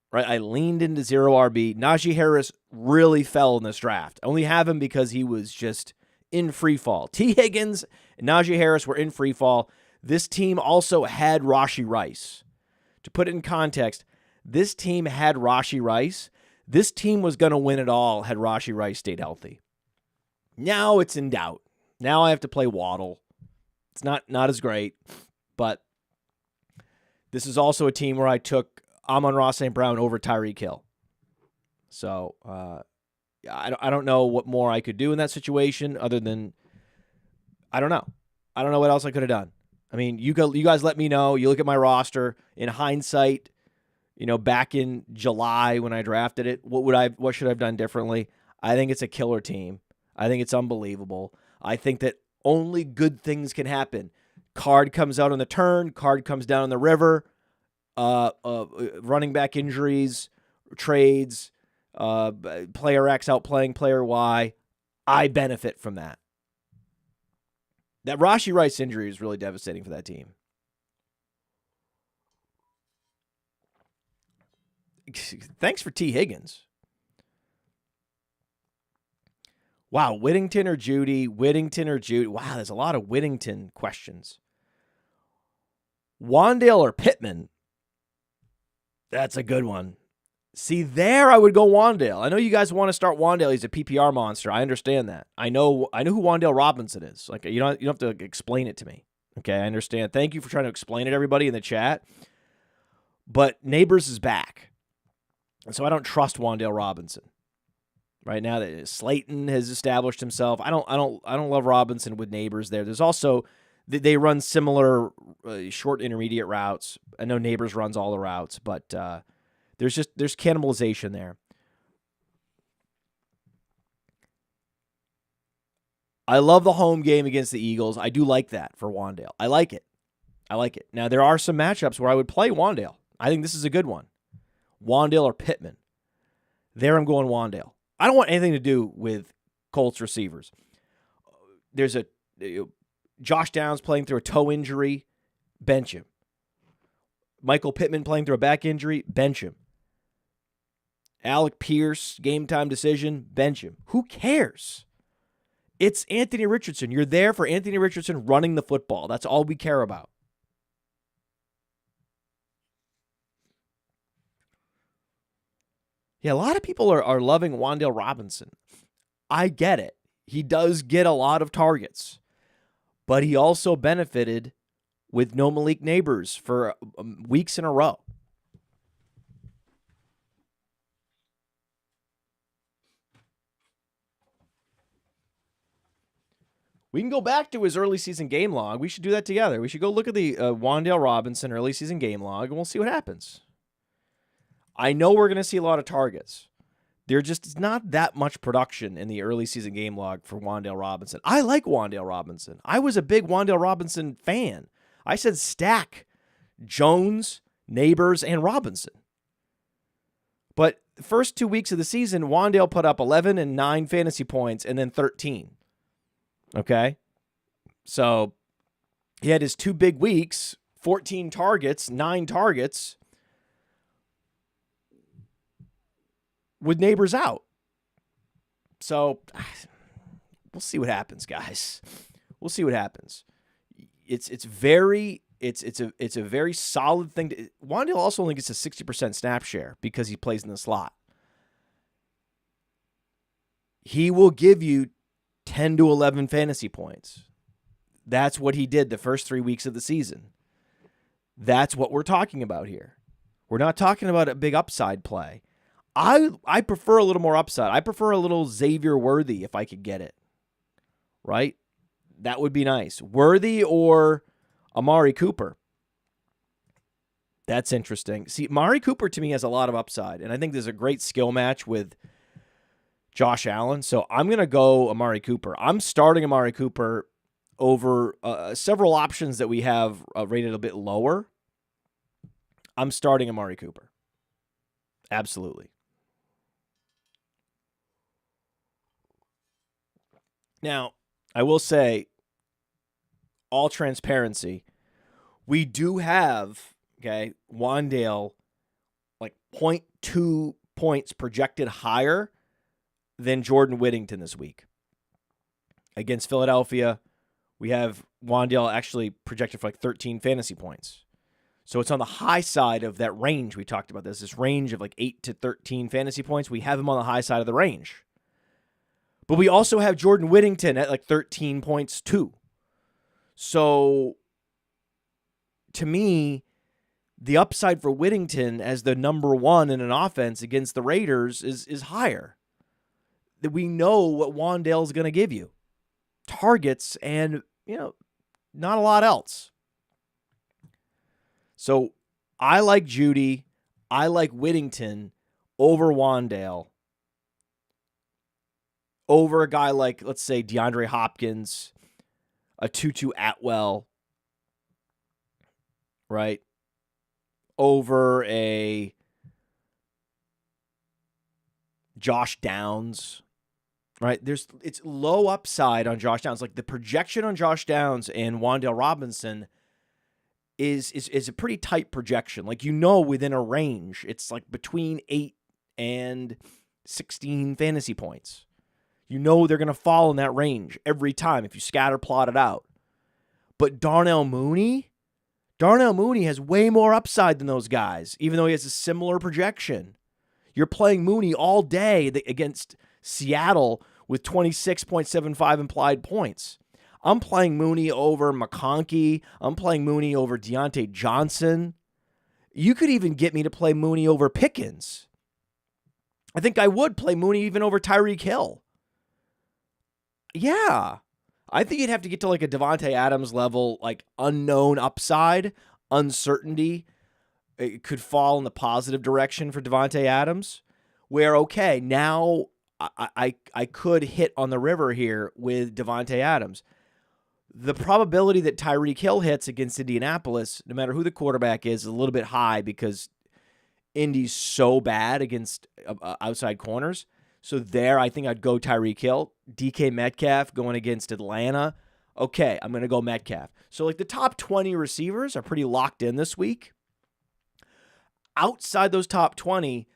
A: right? I leaned into zero RB. Najee Harris really fell in this draft. I only have him because he was just in free fall. T. Higgins and Najee Harris were in free fall. This team also had Rashee Rice. To put it in context, this team had Rashee Rice. This team was going to win it all had Rashee Rice stayed healthy. Now it's in doubt. Now I have to play Waddle. It's not as great, but this is also a team where I took Amon-Ra St. Brown over Tyreek Hill. So I don't know what more I could do in that situation other than I don't know. I don't know what else I could have done. I mean, you guys let me know. You look at my roster in hindsight, back in July when I drafted it, what should I have done differently? I think it's a killer team. I think it's unbelievable. I think that only good things can happen. Card comes out on the turn, card comes down on the river, running back injuries, trades, player X outplaying player Y. I benefit from that. That Rashee Rice injury is really devastating for that team. Thanks for T. Higgins. Wow, Whittington or Jeudy? Wow, there's a lot of Whittington questions. Wandale or Pitman? That's a good one. See, there I would go Wandale. I know you guys want to start Wandale. He's a PPR monster. I understand that. I know who Wandale Robinson is. Like you don't have to explain it to me. Okay, I understand. Thank you for trying to explain it, everybody in the chat. But Neighbors is back, and so I don't trust Wandale Robinson. Right now that Slayton has established himself. I don't love Robinson with Neighbors there. There's also they run similar short intermediate routes. I know Neighbors runs all the routes, but there's cannibalization there. I love the home game against the Eagles. I do like that for Wandale. I like it. Now there are some matchups where I would play Wandale. I think this is a good one. Wandale or Pitman. There I'm going Wandale. I don't want anything to do with Colts receivers. There's Josh Downs playing through a toe injury, bench him. Michael Pittman playing through a back injury, bench him. Alec Pierce, game time decision, bench him. Who cares? It's Anthony Richardson. You're there for Anthony Richardson running the football. That's all we care about. Yeah, a lot of people are loving Wandale Robinson. I get it. He does get a lot of targets. But he also benefited with no Malik Neighbors for weeks in a row. We can go back to his early season game log. We should do that together. We should go look at the Wandale Robinson early season game log, and we'll see what happens. I know we're going to see a lot of targets. There just is not that much production in the early season game log for Wandale Robinson. I like Wandale Robinson. I was a big Wandale Robinson fan. I said stack Jones, Neighbors, and Robinson. But the first 2 weeks of the season, Wandale put up 11 and 9 fantasy points and then 13. Okay? So he had his 2 big weeks, 14 targets, 9 targets, with Neighbors out. So we'll see what happens, guys. We'll see what happens. It's a very solid thing. Wandale also only gets a 60% snap share because he plays in the slot. He will give you 10 to 11 fantasy points. That's what he did the first 3 weeks of the season. That's what we're talking about here. We're not talking about a big upside play. I prefer a little more upside. I prefer a little Xavier Worthy if I could get it. Right? That would be nice. Worthy or Amari Cooper. That's interesting. See, Amari Cooper to me has a lot of upside, and I think there's a great skill match with Josh Allen. So I'm going to go Amari Cooper. I'm starting Amari Cooper over several options that we have rated a bit lower. I'm starting Amari Cooper. Absolutely. Now, I will say, all transparency, we do have, Wandale, like 0.2 points projected higher than Jordan Whittington this week. Against Philadelphia, we have Wandale actually projected for like 13 fantasy points. So it's on the high side of that range we talked about. There's this range of like 8 to 13 fantasy points. We have him on the high side of the range. But we also have Jordan Whittington at like 13 points too. So to me, the upside for Whittington as the number one in an offense against the Raiders is higher. That we know what Wandale's going to give you. Targets and, not a lot else. So I like Jeudy. I like Whittington over Wandale. Over a guy like, let's say, DeAndre Hopkins, a Tutu Atwell, right? Over a Josh Downs, right? It's low upside on Josh Downs. Like the projection on Josh Downs and Wandale Robinson is a pretty tight projection. Like, within a range, it's like between 8 and 16 fantasy points. They're going to fall in that range every time if you scatter plot it out. But Darnell Mooney has way more upside than those guys, even though he has a similar projection. You're playing Mooney all day against Seattle with 26.75 implied points. I'm playing Mooney over McConkey. I'm playing Mooney over Deontay Johnson. You could even get me to play Mooney over Pickens. I think I would play Mooney even over Tyreek Hill. Yeah. I think you'd have to get to like a Devontae Adams level, like unknown upside, uncertainty. It could fall in the positive direction for Devontae Adams, where, now I could hit on the river here with Devontae Adams. The probability that Tyreek Hill hits against Indianapolis, no matter who the quarterback is a little bit high because Indy's so bad against outside corners. So there, I think I'd go Tyreek Hill. DK Metcalf going against Atlanta. Okay, I'm going to go Metcalf. So like the top 20 receivers are pretty locked in this week. Outside those top 20,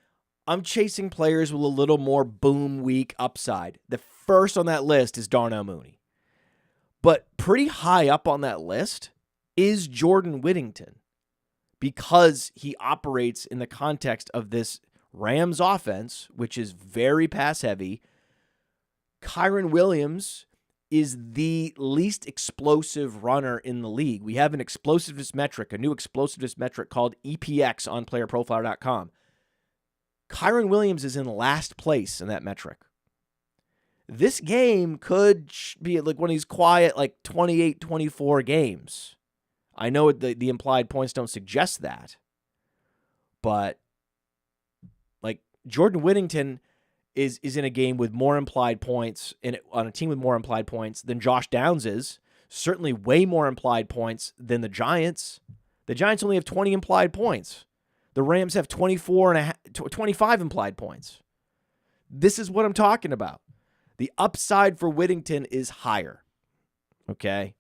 A: I'm chasing players with a little more boom week upside. The first on that list is Darnell Mooney. But pretty high up on that list is Jordan Whittington because he operates in the context of this Rams offense, which is very pass heavy. Kyren Williams is the least explosive runner in the league. We have an explosiveness metric, a new explosiveness metric called EPX on playerprofiler.com. Kyren Williams is in last place in that metric. This game could be like one of these quiet, like 28-24 games. I know the implied points don't suggest that, but like Jordan Whittington is in a game with more implied points, on a team with more implied points than Josh Downs is. Certainly way more implied points than the Giants. The Giants only have 20 implied points. The Rams have 25 implied points. This is what I'm talking about. The upside for Whittington is higher. Okay?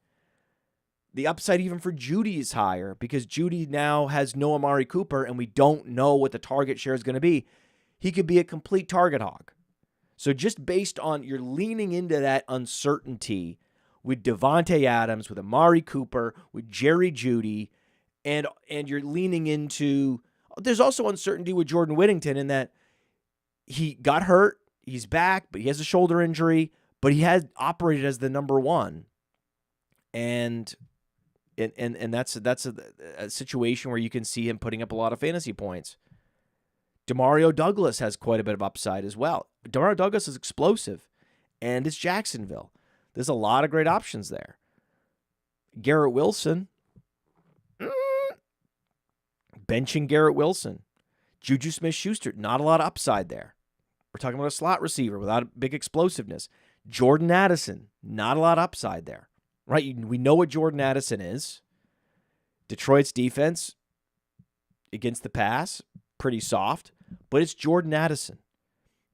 A: The upside even for Jeudy is higher because Jeudy now has no Amari Cooper and we don't know what the target share is going to be. He could be a complete target hog. So just based on you're leaning into that uncertainty with Davante Adams, with Amari Cooper, with Jerry Jeudy, and you're leaning into, there's also uncertainty with Jordan Whittington in that he got hurt, he's back, but he has a shoulder injury, but he has operated as the number one. And that's a situation where you can see him putting up a lot of fantasy points. Demario Douglas has quite a bit of upside as well. Demario Douglas is explosive, and it's Jacksonville. There's a lot of great options there. Garrett Wilson. Benching Garrett Wilson. Juju Smith-Schuster, not a lot of upside there. We're talking about a slot receiver without big explosiveness. Jordan Addison, not a lot of upside there. Right? We know what Jordan Addison is. Detroit's defense against the pass, pretty soft, but it's Jordan Addison.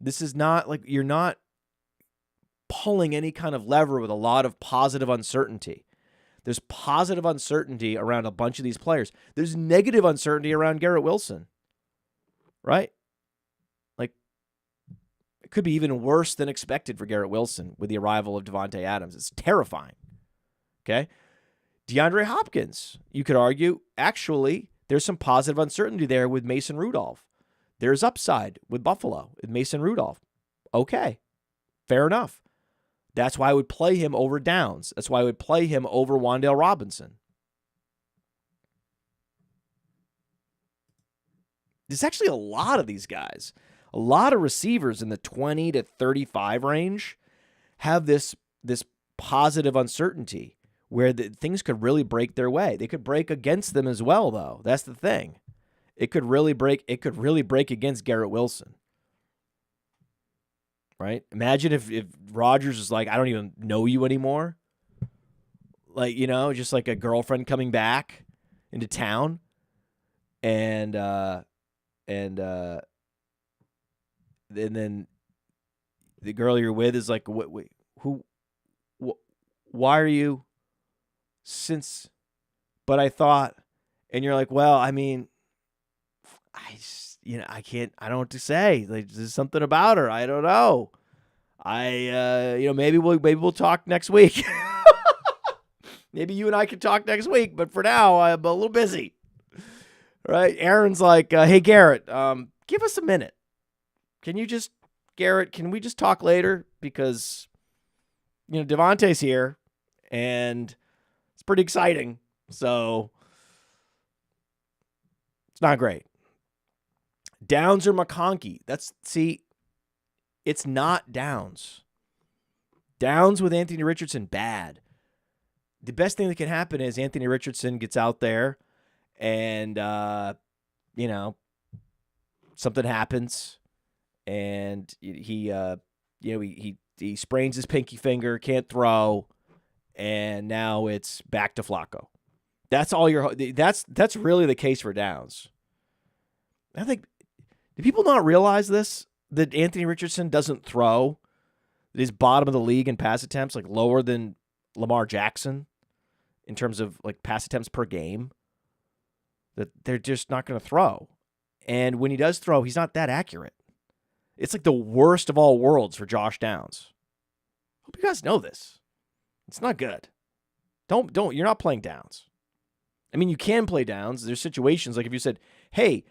A: This is not like you're not pulling any kind of lever with a lot of positive uncertainty. There's positive uncertainty around a bunch of these players. There's negative uncertainty around Garrett Wilson, right? Like, it could be even worse than expected for Garrett Wilson with the arrival of Davante Adams. It's terrifying, okay? DeAndre Hopkins, you could argue, actually, there's some positive uncertainty there with Mason Rudolph. There's upside with Buffalo with Mason Rudolph. Okay, fair enough. That's why I would play him over Downs. That's why I would play him over Wandale Robinson. There's actually a lot of these guys. A lot of receivers in the 20 to 35 range have this positive uncertainty where things could really break their way. They could break against them as well, though. That's the thing. It could really break against Garrett Wilson. Right? Imagine if Rodgers is like, I don't even know you anymore. Like, just like a girlfriend coming back into town. And then the girl you're with is like, why are you but I thought, and you're like, well, I mean, I don't know what to say. Like, there's something about her. I don't know. Maybe we'll talk next week. Maybe you and I can talk next week, but for now, I'm a little busy. Right? Aaron's like, hey, Garrett, give us a minute. Can we just talk later? Because, Davante's here, and it's pretty exciting. So, it's not great. Downs or McConkey. It's not Downs. Downs with Anthony Richardson, bad. The best thing that can happen is Anthony Richardson gets out there and, something happens and he sprains his pinky finger, can't throw, and now it's back to Flacco. That's really the case for Downs. I think, do people not realize this? That Anthony Richardson doesn't throw? That he's bottom of the league in pass attempts, like lower than Lamar Jackson in terms of like pass attempts per game? That they're just not going to throw. And when he does throw, he's not that accurate. It's like the worst of all worlds for Josh Downs. Hope you guys know this. It's not good. Don't, you're not playing Downs. I mean, you can play Downs. There's situations like if you said, hey,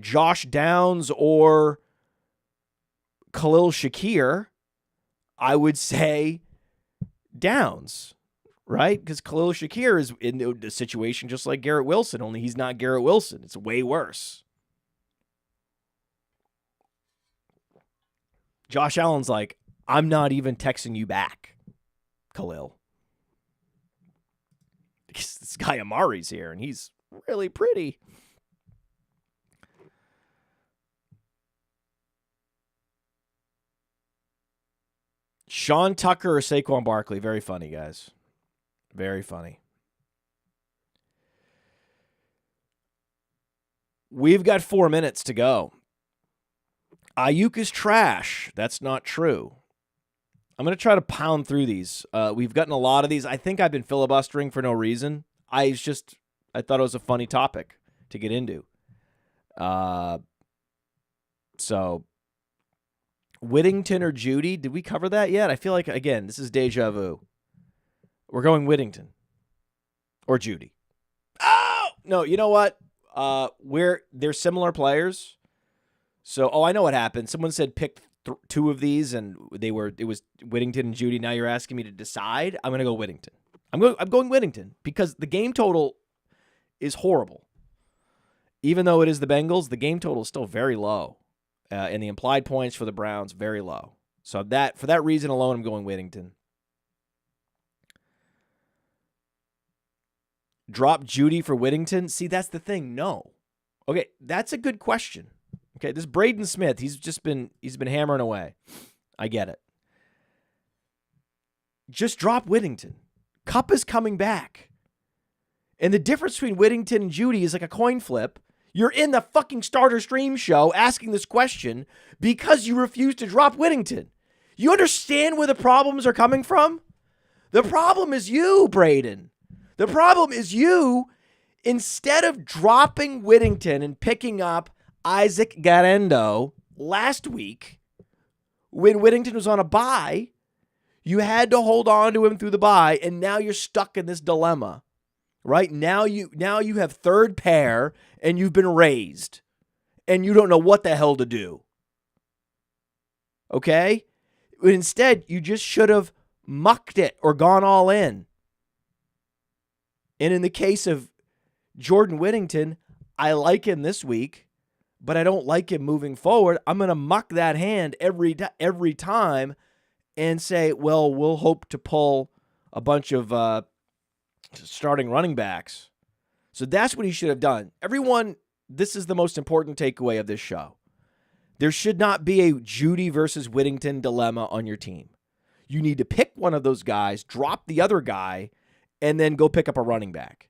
A: Josh Downs or Khalil Shakir, I would say Downs, right? Because Khalil Shakir is in a situation just like Garrett Wilson, only he's not Garrett Wilson. It's way worse. Josh Allen's like, I'm not even texting you back, Khalil. Because this guy Amari's here, and he's really pretty. Sean Tucker or Saquon Barkley. Very funny, guys. Very funny. We've got 4 minutes to go. Ayuk is trash. That's not true. I'm going to try to pound through these. We've gotten a lot of these. I think I've been filibustering for no reason. I thought it was a funny topic to get into. So, Whittington or Jeudy? Did we cover that yet? I feel like, again, this is deja vu. We're going Whittington or Jeudy. Oh! No, you know what? They're similar players. So, I know what happened. Someone said pick two of these, and it was Whittington and Jeudy. Now you're asking me to decide. I'm going to go Whittington. I'm going Whittington because the game total is horrible. Even though it is the Bengals, the game total is still very low, and the implied points for the Browns very low. So for that reason alone, I'm going Whittington. Drop Jeudy for Whittington? See, that's the thing. No. Okay, that's a good question. Okay, this Braden Smith, he's been hammering away. I get it. Just drop Whittington. Kupp is coming back. And the difference between Whittington and Jeudy is like a coin flip. You're in the fucking Starter Stream show asking this question because you refuse to drop Whittington. You understand where the problems are coming from? The problem is you, Braden. The problem is you, instead of dropping Whittington and picking up Isaac Garendo last week, when Whittington was on a bye, you had to hold on to him through the bye, and now you're stuck in this dilemma, right? Now you have third pair, and you've been raised, and you don't know what the hell to do. Okay? But instead, you just should have mucked it or gone all in. And in the case of Jordan Whittington, I like him this week, but I don't like him moving forward. I'm going to muck that hand every time and say, well, we'll hope to pull a bunch of starting running backs. So that's what he should have done. Everyone, this is the most important takeaway of this show. There should not be a Jeudy versus Whittington dilemma on your team. You need to pick one of those guys, drop the other guy, and then go pick up a running back.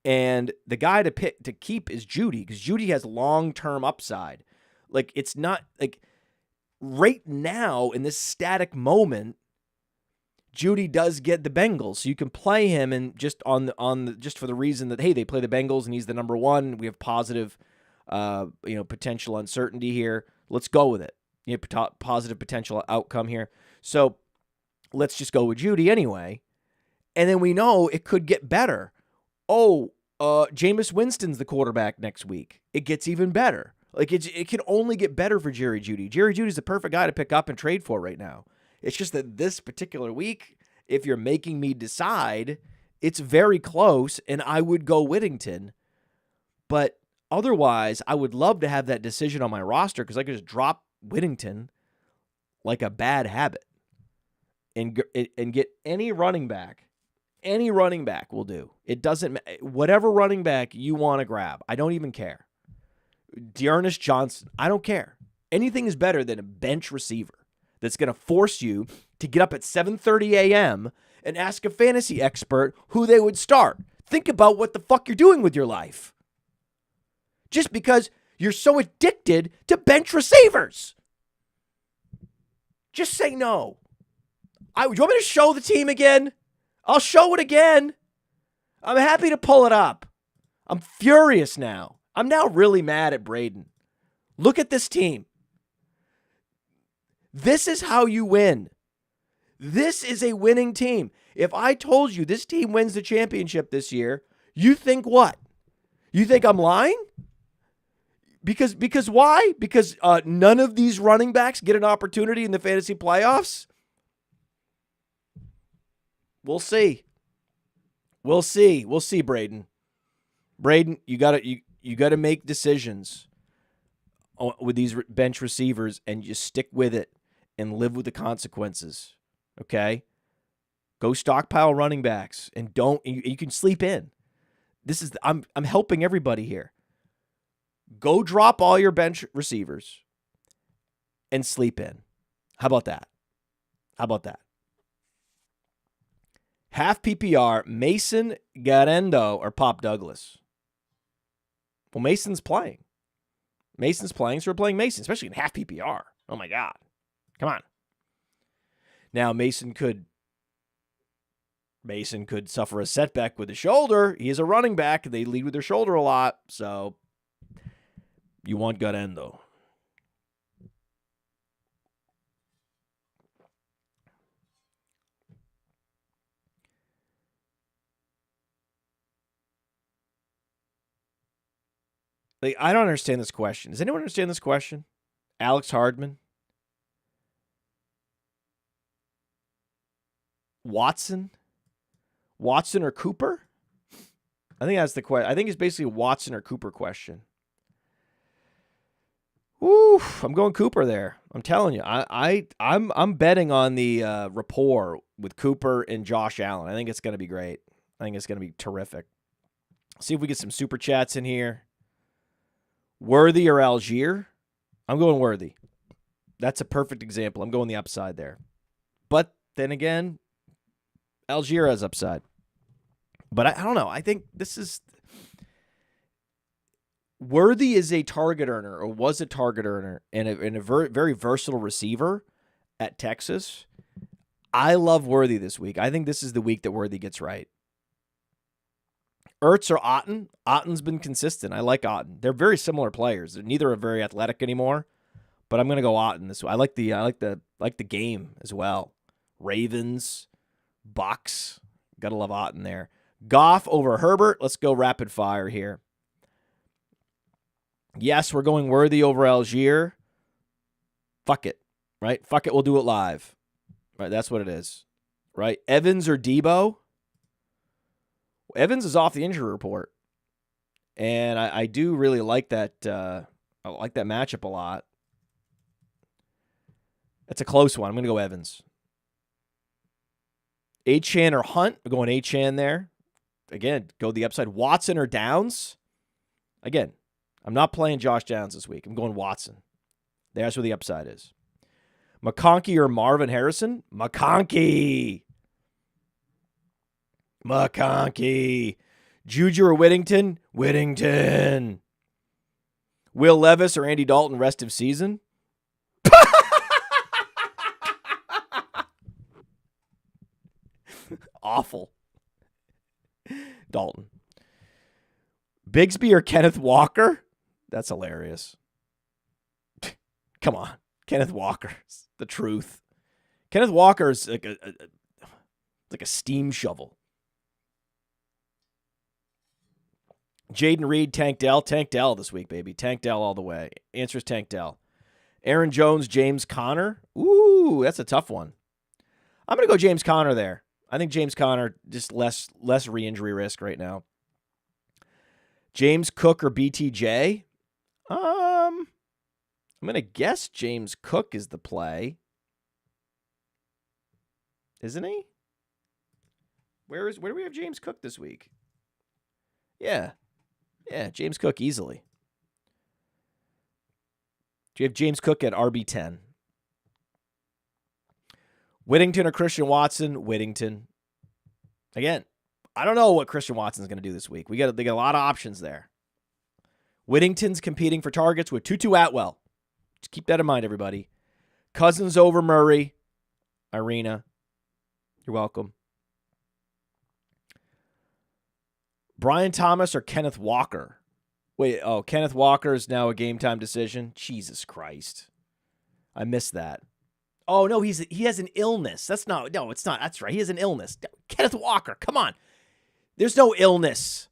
A: And the guy to keep is Jeudy, because Jeudy has long-term upside. Like, it's not like right now in this static moment, Jeudy does get the Bengals, so you can play him and just just for the reason that, hey, they play the Bengals and he's the number one. We have positive, potential uncertainty here. Let's go with it. Positive potential outcome here. So let's just go with Jeudy anyway. And then we know it could get better. Jameis Winston's the quarterback next week. It gets even better. Like, it can only get better for Jerry Jeudy. Jerry Jeudy's the perfect guy to pick up and trade for right now. It's just that this particular week, if you're making me decide, it's very close, and I would go Whittington. But otherwise, I would love to have that decision on my roster because I could just drop Whittington like a bad habit and get any running back. Any running back will do. It doesn't matter. Whatever running back you want to grab, I don't even care. Dearness Johnson, I don't care. Anything is better than a bench receiver that's going to force you to get up at 7:30 a.m. and ask a fantasy expert who they would start. Think about what the fuck you're doing with your life. Just because you're so addicted to bench receivers. Just say no. You want me to show the team again? I'll show it again. I'm happy to pull it up. I'm furious now. I'm now really mad at Braden. Look at this team. This is how you win. This is a winning team. If I told you this team wins the championship this year, you think what? You think I'm lying? Because why? Because none of these running backs get an opportunity in the fantasy playoffs? We'll see. We'll see, Braden. Braden, you gotta make decisions with these bench receivers and just stick with it and live with the consequences. Okay? Go stockpile running backs and you can sleep in. I'm helping everybody here. Go drop all your bench receivers and sleep in. How about that? Half PPR, Mason, Garendo, or Pop Douglas? Well, Mason's playing. So we're playing Mason, especially in half PPR. Oh, my God. Come on. Now, Mason could suffer a setback with the shoulder. He is a running back. They lead with their shoulder a lot, so you want Garendo. Like, I don't understand this question. Does anyone understand this question? Alex Hardman? Watson or Cooper? I think that's the question. I think it's basically a Watson or Cooper question. Woo, I'm going Cooper there. I'm telling you. I'm betting on the rapport with Cooper and Josh Allen. I think it's going to be great. I think it's going to be terrific. See if we get some super chats in here. Worthy or Algier? I'm going Worthy. That's a perfect example. I'm going the upside there. But then again, Algier has upside. But I don't know. I think this is... Worthy is a target earner, or was a target earner, and a very versatile receiver at Texas. I love Worthy this week. I think this is the week that Worthy gets right. Ertz or Otten? Otten's been consistent. I like Otten. They're very similar players. Neither are very athletic anymore, but I'm going to go Otten this way. I like the game as well. Ravens, Bucks. Got to love Otten there. Goff over Herbert. Let's go rapid fire here. Yes, we're going Worthy over Algier. Fuck it, right? Fuck it, we'll do it live. Right, that's what it is. Right? Evans or Debo? Evans is off the injury report. And I do really like that I like that matchup a lot. It's a close one. I'm going to go Evans. Achane or Hunt? We're going Achane there. Again, go the upside. Watson or Downs? Again, I'm not playing Josh Downs this week. I'm going Watson. That's where the upside is. McConkey or Marvin Harrison? McConkey. Juju or Whittington? Whittington. Will Levis or Andy Dalton rest of season? Awful. Dalton. Bigsby or Kenneth Walker? That's hilarious. Come on. Kenneth Walker. The truth. Kenneth Walker is like a steam shovel. Jaden Reed, Tank Dell. Tank Dell this week, baby. Tank Dell all the way. Answer is Tank Dell. Aaron Jones, James Conner. Ooh, that's a tough one. I'm going to go James Conner there. I think James Conner, just less re-injury risk right now. James Cook or BTJ? I'm going to guess James Cook is the play. Isn't he? Where do we have James Cook this week? Yeah, James Cook easily. Do you have James Cook at RB10? Whittington or Christian Watson? Whittington. Again, I don't know what Christian Watson's going to do this week. They got a lot of options there. Whittington's competing for targets with Tutu Atwell. Just keep that in mind, everybody. Cousins over Murray. Irina, you're welcome. Brian Thomas or Kenneth Walker? Kenneth Walker is now a game time decision. Jesus Christ. I missed that. Oh, no, he has an illness. It's not. That's right. He has an illness. Kenneth Walker, come on. There's no illness.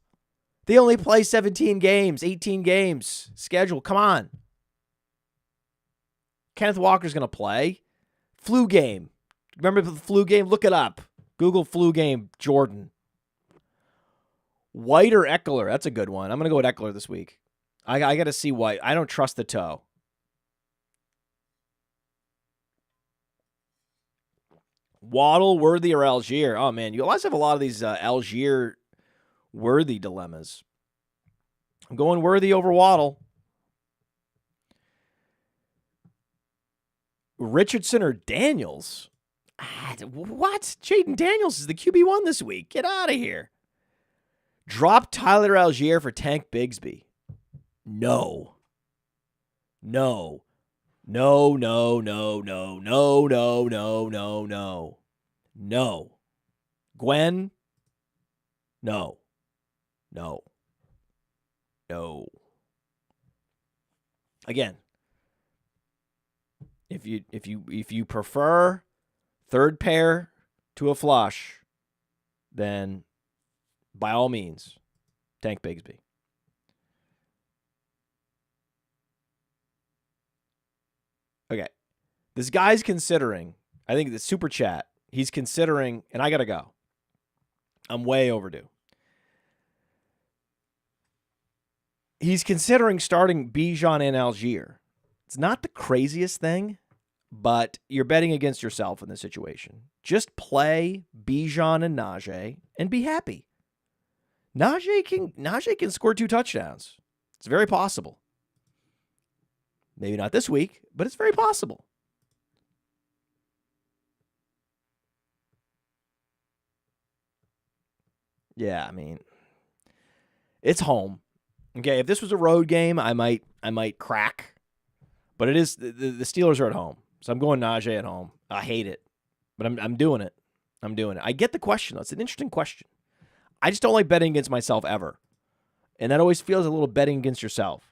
A: They only play 17 games, 18 games. Schedule, come on. Kenneth Walker's going to play. Flu game. Remember the flu game? Look it up. Google flu game Jordan. White or Eckler? That's a good one. I'm going to go with Eckler this week. I got to see White. I don't trust the toe. Waddle, Worthy, or Algier? Oh, man. You always have a lot of these Algier Worthy dilemmas. I'm going Worthy over Waddle. Richardson or Daniels? What? Jaden Daniels is the QB1 this week. Get out of here. Drop Tyler Algier for Tank Bigsby. No. No. No, no, no, no, no, no, no, no, no. No. Gwen? No. No. No. Again, if you prefer third pair to a flush, then by all means, Tank Bigsby. Okay. This guy's considering, I think the super chat, he's considering, and I got to go. I'm way overdue. He's considering starting Bijan and Algier. It's not the craziest thing, but you're betting against yourself in this situation. Just play Bijan and Najee and be happy. Najee can score 2 touchdowns. It's very possible. Maybe not this week, but it's very possible. Yeah, I mean, it's home. Okay, if this was a road game, I might crack. But it is the Steelers are at home, so I'm going Najee at home. I hate it, but I'm doing it. I'm doing it. I get the question though. It's an interesting question. I just don't like betting against myself ever, and that always feels a little betting against yourself.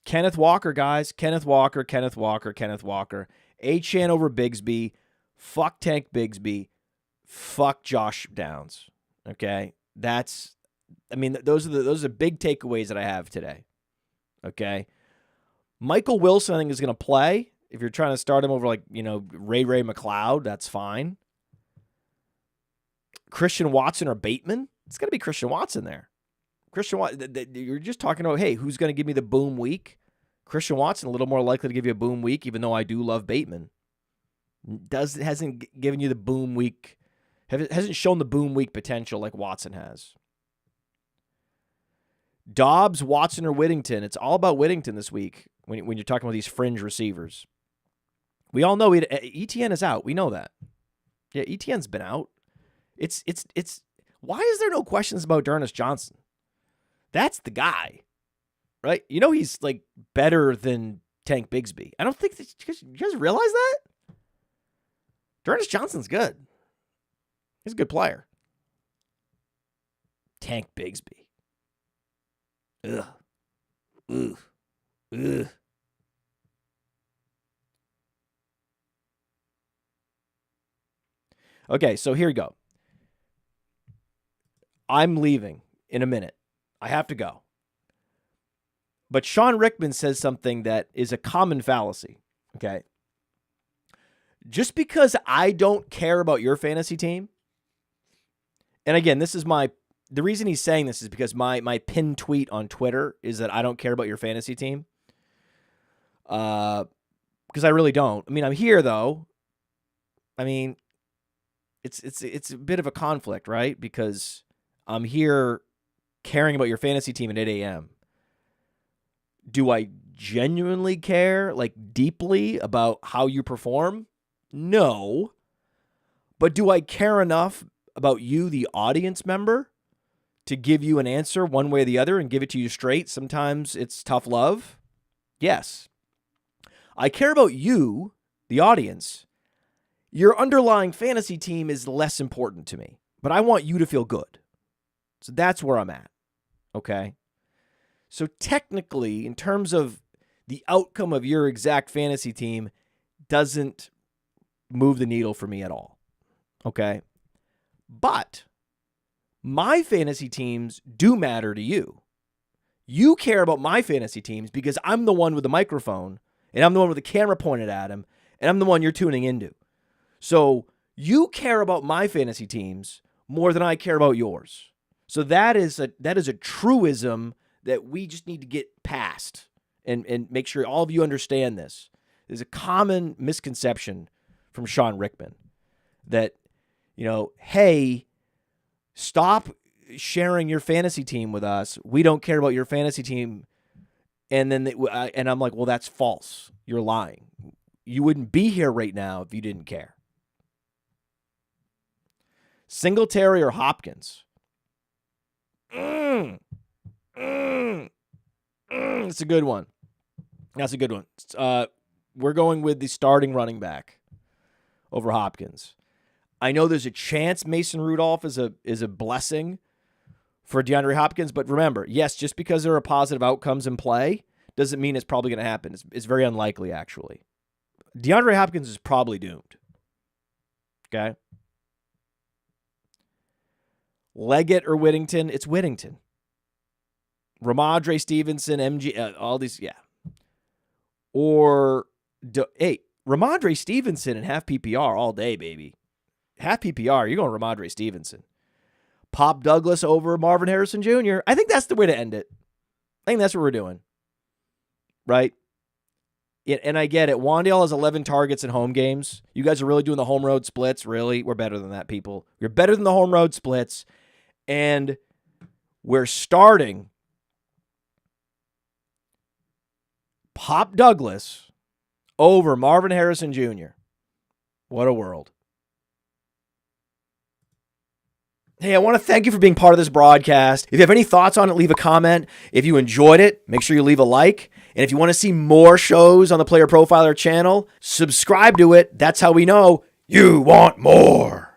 A: Kenneth Walker, guys. Kenneth Walker. Achane over Bigsby. Fuck Tank Bigsby. Fuck Josh Downs. Okay? Those are the big takeaways that I have today. Okay? Michael Wilson, I think, is going to play. If you're trying to start him over Ray McLeod, that's fine. Christian Watson or Bateman? It's going to be Christian Watson there. You're just talking about, hey, who's going to give me the boom week? Christian Watson, a little more likely to give you a boom week, even though I do love Bateman. Hasn't given you the boom week, hasn't shown the boom week potential like Watson has. Dobbs, Watson, or Whittington. It's all about Whittington this week when you're talking about these fringe receivers. We all know ETN is out. We know that. Yeah, ETN's been out. It's why is there no questions about D'Ernest Johnson? That's the guy, right? You know he's like better than Tank Bigsby. I don't think that you guys realize that. D'Ernest Johnson's good. He's a good player. Tank Bigsby. Ugh. Ugh. Ugh. Okay, so here we go. I'm leaving in a minute. I have to go. But Sean Rickman says something that is a common fallacy, okay? Just because I don't care about your fantasy team, and again, the reason he's saying this is because my pinned tweet on Twitter is that I don't care about your fantasy team. Because I really don't. I mean, I'm here though. I mean, it's a bit of a conflict, right? Because I'm here caring about your fantasy team at 8 a.m. Do I genuinely care, like deeply, about how you perform? No. But do I care enough about you, the audience member, to give you an answer one way or the other and give it to you straight? Sometimes it's tough love. Yes. I care about you, the audience. Your underlying fantasy team is less important to me, but I want you to feel good. So that's where I'm at. Okay? So technically, in terms of the outcome of your exact fantasy team, doesn't move the needle for me at all. Okay? But my fantasy teams do matter to you. You care about my fantasy teams because I'm the one with the microphone, and I'm the one with the camera pointed at him, and I'm the one you're tuning into. So you care about my fantasy teams more than I care about yours. So that is a truism that we just need to get past and make sure all of you understand this. There's a common misconception from Sean Rickman that, hey, stop sharing your fantasy team with us. We don't care about your fantasy team. And then and I'm like, well, that's false. You're lying. You wouldn't be here right now if you didn't care. Singletary or Hopkins? It's a good one. That's a good one. We're going with the starting running back over Hopkins. I know there's a chance Mason Rudolph is a blessing for DeAndre Hopkins, but remember, yes, just because there are positive outcomes in play doesn't mean it's probably going to happen. It's very unlikely, actually. DeAndre Hopkins is probably doomed. Okay? Leggett or Whittington? It's Whittington. Ramondre Stevenson, MG, all these, yeah. Or, hey, Ramondre Stevenson in half PPR all day, baby. Half PPR, you're going Ramondre Stevenson. Pop Douglas over Marvin Harrison Jr. I think that's the way to end it. I think that's what we're doing. Right? And I get it. Wandale has 11 targets in home games. You guys are really doing the home road splits? Really? We're better than that, people. You're better than the home road splits. And we're starting Pop Douglas over Marvin Harrison Jr. What a world. Hey, I want to thank you for being part of this broadcast. If you have any thoughts on it, leave a comment. If you enjoyed it, make sure you leave a like. And if you want to see more shows on the Player Profiler channel, subscribe to it. That's how we know you want more.